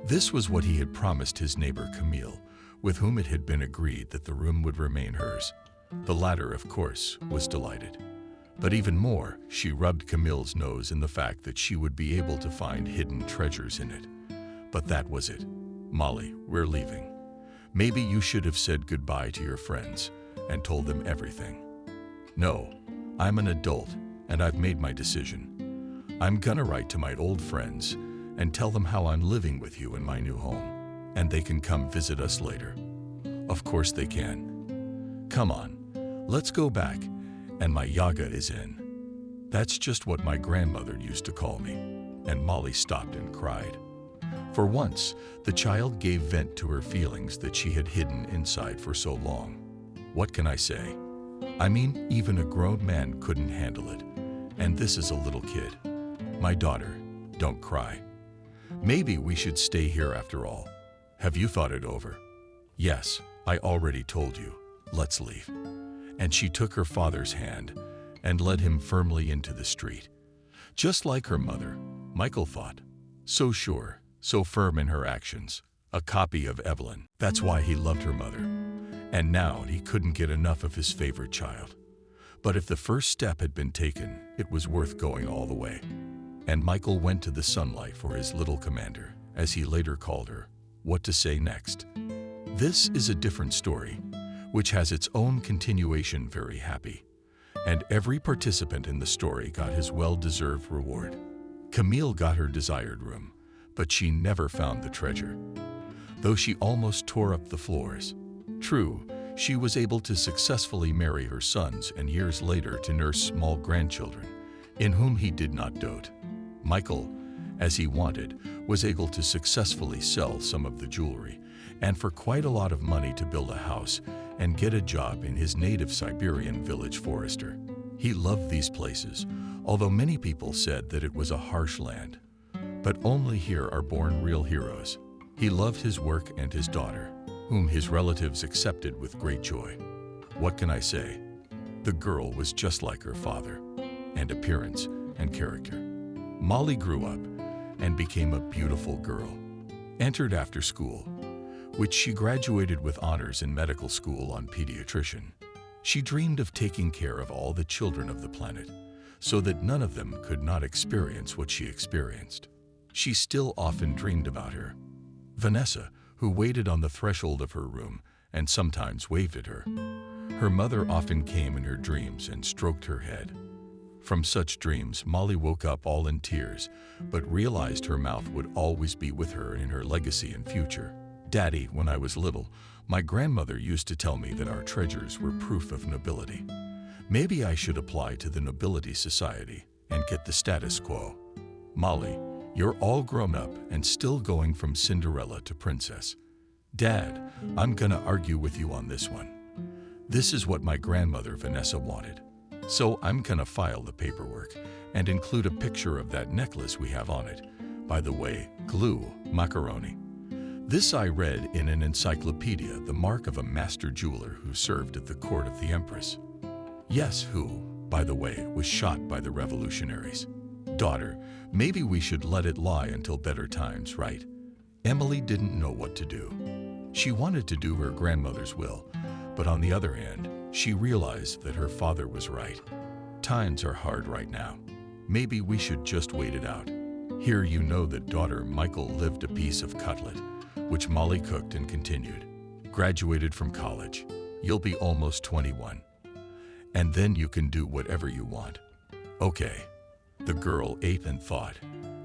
This was what he had promised his neighbor Camille, with whom it had been agreed that the room would remain hers. The latter, of course, was delighted. But even more, she rubbed Camille's nose in the fact that she would be able to find hidden treasures in it. But that was it. "Molly, we're leaving. Maybe you should have said goodbye to your friends and told them everything." "No, I'm an adult and I've made my decision. I'm gonna write to my old friends and tell them how I'm living with you in my new home, and they can come visit us later." "Of course they can. Come on, let's go back, and my yaga is in." That's just what my grandmother used to call me. And Molly stopped and cried. For once, the child gave vent to her feelings that she had hidden inside for so long. What can I say? I mean, even a grown man couldn't handle it. And this is a little kid. "My daughter, don't cry. Maybe we should stay here after all. Have you thought it over?" "Yes, I already told you. Let's leave." And she took her father's hand and led him firmly into the street. Just like her mother, Michael thought. So sure, so firm in her actions. A copy of Evelyn. That's why he loved her mother. And now he couldn't get enough of his favorite child. But if the first step had been taken, it was worth going all the way. And Michael went to the sunlight for his little commander, as he later called her. What to say next? This is a different story, which has its own continuation. Very happy. And every participant in the story got his well-deserved reward. Camille got her desired room, but she never found the treasure, though she almost tore up the floors. True, she was able to successfully marry her sons and years later to nurse small grandchildren, in whom he did not dote. Michael, as he wanted, was able to successfully sell some of the jewelry, and for quite a lot of money to build a house and get a job in his native Siberian village forester. He loved these places, although many people said that it was a harsh land. But only here are born real heroes. He loved his work and his daughter, whom his relatives accepted with great joy. What can I say? The girl was just like her father, and appearance and character. Molly grew up and became a beautiful girl. Entered after school, which she graduated with honors in medical school on pediatrician. She dreamed of taking care of all the children of the planet, so that none of them could not experience what she experienced. She still often dreamed about her. Vanessa, who waited on the threshold of her room and sometimes waved at her. Her mother often came in her dreams and stroked her head. From such dreams, Molly woke up all in tears, but realized her mouth would always be with her in her legacy and future. Daddy, when I was little, my grandmother used to tell me that our treasures were proof of nobility. Maybe I should apply to the Nobility Society and get the status quo. Molly, You're all grown up and still going from Cinderella to princess. Dad, I'm gonna argue with you on this one. This is what my grandmother Vanessa wanted. So I'm gonna file the paperwork and include a picture of that necklace we have on it. By the way, glue, macaroni. This I read in an encyclopedia, the mark of a master jeweler who served at the court of the Empress. Yes, who, by the way, was shot by the revolutionaries. Daughter, maybe we should let it lie until better times, right? Emily didn't know what to do. She wanted to do her grandmother's will, but on the other hand, she realized that her father was right. Times are hard right now. Maybe we should just wait it out. Here you know that daughter Michael lived a piece of cutlet, which Molly cooked and continued. Graduated from college. You'll be almost 21. And then you can do whatever you want. Okay. The girl ate and thought,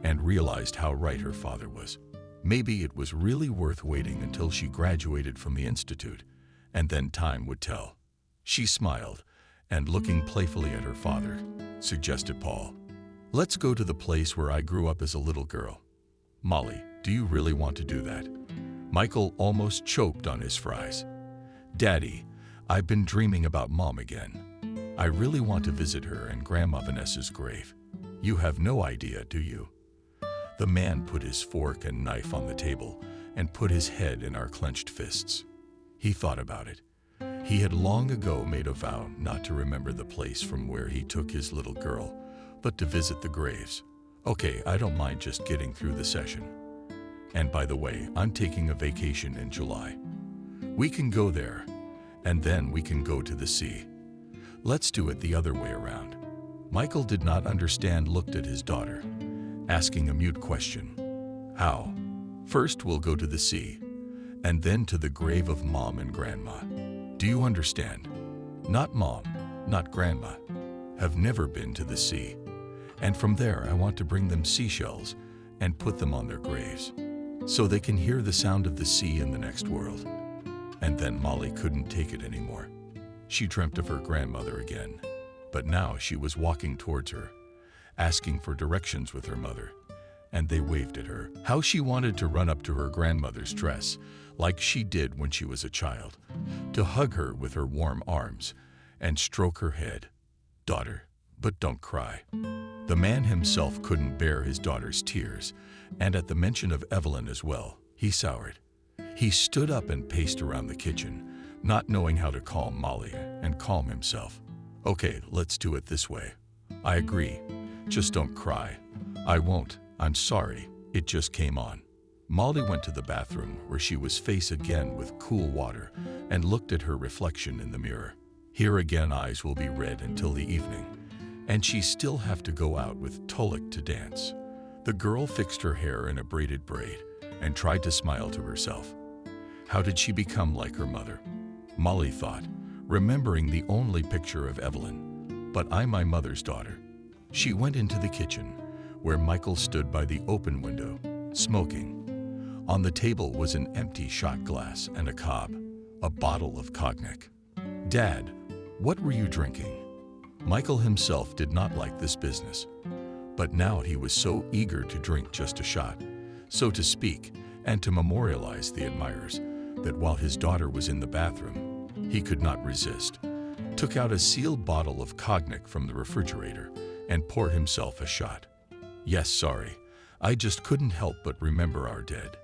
and realized how right her father was. Maybe it was really worth waiting until she graduated from the institute, and then time would tell. She smiled, and looking playfully at her father, suggested Paul. Let's go to the place where I grew up as a little girl. Molly, do you really want to do that? Michael almost choked on his fries. Daddy, I've been dreaming about Mom again. I really want to visit her and Grandma Vanessa's grave. You have no idea, do you? The man put his fork and knife on the table and put his head in our clenched fists. He thought about it. He had long ago made a vow not to remember the place from where he took his little girl, but to visit the graves. Okay, I don't mind just getting through the session. And by the way, I'm taking a vacation in July. We can go there, and then we can go to the sea. Let's do it the other way around. Michael did not understand, looked at his daughter, asking a mute question. How? First we'll go to the sea, and then to the grave of Mom and Grandma. Do you understand? Not Mom, not Grandma, have never been to the sea. And from there I want to bring them seashells and put them on their graves, so they can hear the sound of the sea in the next world. And then Molly couldn't take it anymore. She dreamt of her grandmother again, but now she was walking towards her, asking for directions with her mother, and they waved at her. How she wanted to run up to her grandmother's dress, like she did when she was a child, to hug her with her warm arms and stroke her head. Daughter, but don't cry. The man himself couldn't bear his daughter's tears, and at the mention of Evelyn as well, he soured. He stood up and paced around the kitchen, not knowing how to calm Molly and calm himself. Okay, let's do it this way. I agree. Just don't cry. I won't. I'm sorry. It just came on. Molly went to the bathroom where she was face again with cool water and looked at her reflection in the mirror. Here again eyes will be red until the evening, and she still have to go out with Tolik to dance. The girl fixed her hair in a braided braid and tried to smile to herself. How did she become like her mother? Molly thought, remembering the only picture of Evelyn. But I'm my mother's daughter. She went into the kitchen, where Michael stood by the open window, smoking. On the table was an empty shot glass and a cob, a bottle of cognac. Dad, what were you drinking? Michael himself did not like this business, but now he was so eager to drink just a shot, so to speak, and to memorialize the admirers, that while his daughter was in the bathroom, he could not resist, took out a sealed bottle of cognac from the refrigerator and poured himself a shot. Yes, sorry, I just couldn't help but remember our dead.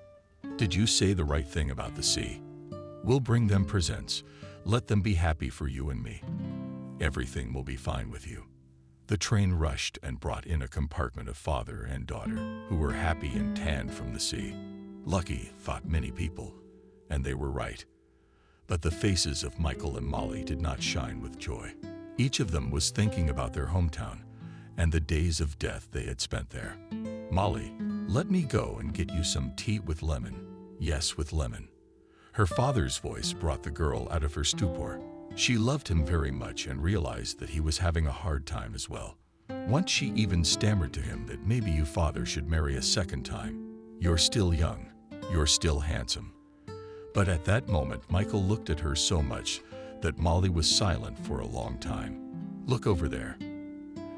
Did you say the right thing about the sea? We'll bring them presents. Let them be happy for you and me. Everything will be fine with you. The train rushed and brought in a compartment of father and daughter, who were happy and tanned from the sea. Lucky, thought many people, and they were right. But the faces of Michael and Molly did not shine with joy. Each of them was thinking about their hometown and the days of death they had spent there. Molly, let me go and get you some tea with lemon. Yes, with lemon. Her father's voice brought the girl out of her stupor. She loved him very much and realized that he was having a hard time as well. Once she even stammered to him that maybe you father should marry a second time. You're still young. You're still handsome. But at that moment, Michael looked at her so much that Molly was silent for a long time. Look over there.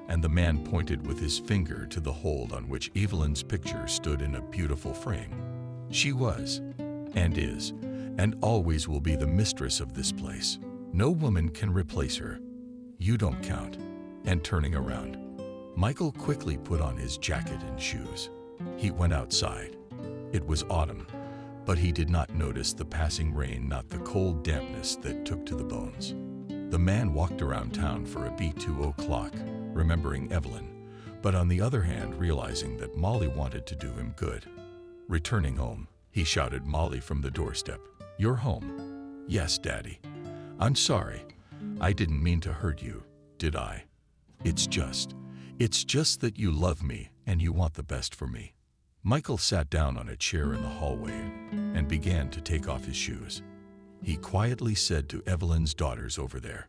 and the man pointed with his finger to the hold on which Evelyn's picture stood in a beautiful frame. She was, and is, and always will be the mistress of this place. No woman can replace her. You don't count. And turning around, Michael quickly put on his jacket and shoes. He went outside. It was autumn, but he did not notice the passing rain, not the cold dampness that took to the bones. The man walked around town for a beat to o'clock, remembering Evelyn, but on the other hand realizing that Molly wanted to do him good. Returning home, he shouted Molly from the doorstep. "You're home." "Yes, Daddy. I'm sorry. I didn't mean to hurt you, did I? It's just that you love me and you want the best for me." Michael sat down on a chair in the hallway and began to take off his shoes. He quietly said to Evelyn's daughters over there,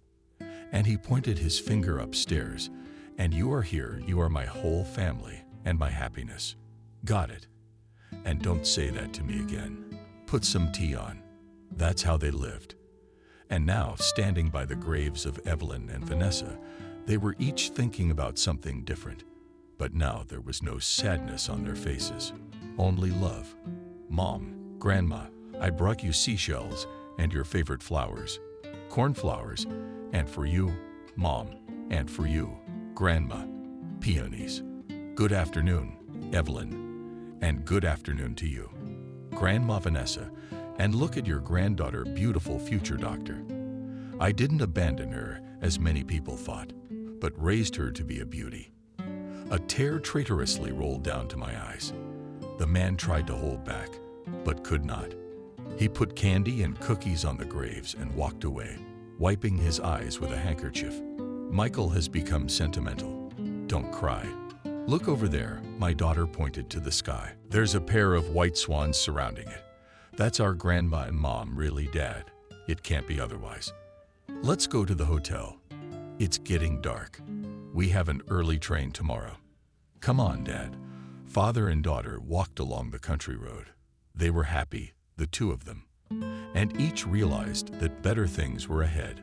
and he pointed his finger upstairs, "And you are here, you are my whole family and my happiness. Got it? And don't say that to me again. Put some tea on." That's how they lived. And now, standing by the graves of Evelyn and Vanessa, they were each thinking about something different. But now there was no sadness on their faces, only love. "Mom, Grandma, I brought you seashells and your favorite flowers, cornflowers, and for you, Mom, and for you, Grandma, peonies. Good afternoon, Evelyn, and good afternoon to you, Grandma Vanessa, and look at your granddaughter, beautiful future doctor. I didn't abandon her, as many people thought, but raised her to be a beauty." A tear traitorously rolled down to my eyes. The man tried to hold back, but could not. He put candy and cookies on the graves and walked away, wiping his eyes with a handkerchief. Michael has become sentimental. "Don't cry. Look over there," my daughter pointed to the sky. "There's a pair of white swans surrounding it. That's our Grandma and Mom, really, Dad. It can't be otherwise. Let's go to the hotel. It's getting dark. We have an early train tomorrow. Come on, Dad." Father and daughter walked along the country road. They were happy, the two of them, and each realized that better things were ahead.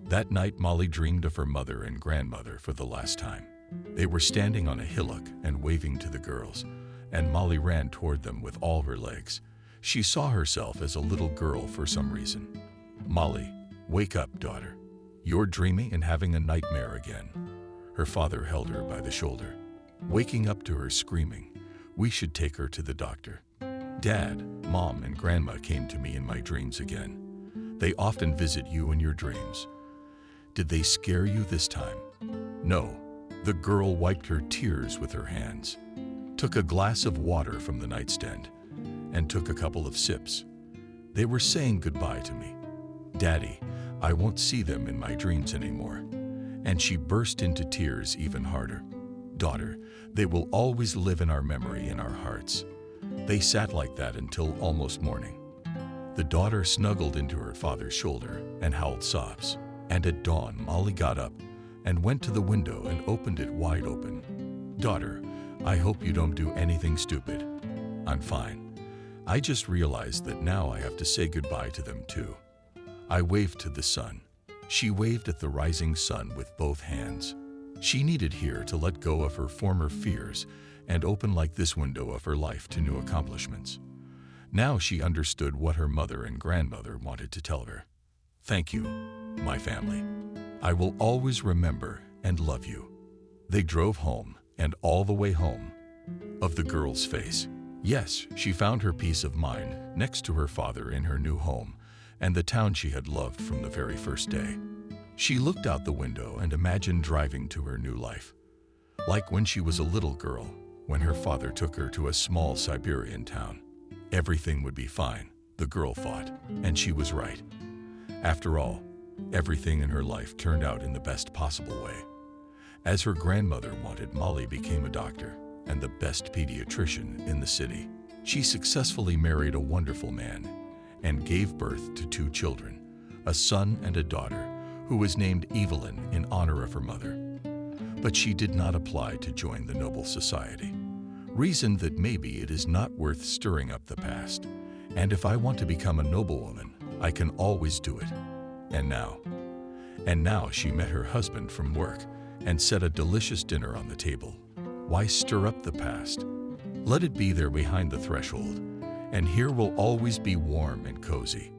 That night, Molly dreamed of her mother and grandmother for the last time. They were standing on a hillock and waving to the girls, and Molly ran toward them with all her legs. She saw herself as a little girl for some reason. "Molly, wake up, daughter. You're dreaming and having a nightmare again." Her father held her by the shoulder, waking up to her screaming. "We should take her to the doctor." "Dad, Mom, and Grandma came to me in my dreams again. They often visit you in your dreams. Did they scare you this time?" "No." The girl wiped her tears with her hands, took a glass of water from the nightstand, and took a couple of sips. "They were saying goodbye to me. Daddy, I won't see them in my dreams anymore." And she burst into tears even harder. "Daughter, they will always live in our memory, in our hearts." They sat like that until almost morning. The daughter snuggled into her father's shoulder and howled sobs. And at dawn, Molly got up and went to the window and opened it wide open. "Daughter, I hope you don't do anything stupid." "I'm fine. I just realized that now I have to say goodbye to them too." I waved to the sun. She waved at the rising sun with both hands. She needed here to let go of her former fears and open like this window of her life to new accomplishments. Now she understood what her mother and grandmother wanted to tell her. "Thank you, my family. I will always remember and love you." They drove home, and all the way home, of the girl's face. Yes, she found her peace of mind next to her father in her new home and the town she had loved from the very first day. She looked out the window and imagined driving to her new life. Like when she was a little girl, when her father took her to a small Siberian town. Everything would be fine, the girl thought, and she was right. After all, everything in her life turned out in the best possible way. As her grandmother wanted, Molly became a doctor and the best pediatrician in the city. She successfully married a wonderful man and gave birth to 2 children, a son and a daughter, who was named Evelyn in honor of her mother. But she did not apply to join the noble society. Reasoned that maybe it is not worth stirring up the past, and if I want to become a noblewoman, I can always do it. And now she met her husband from work and set a delicious dinner on the table. Why stir up the past? Let it be there behind the threshold, and here will always be warm and cozy.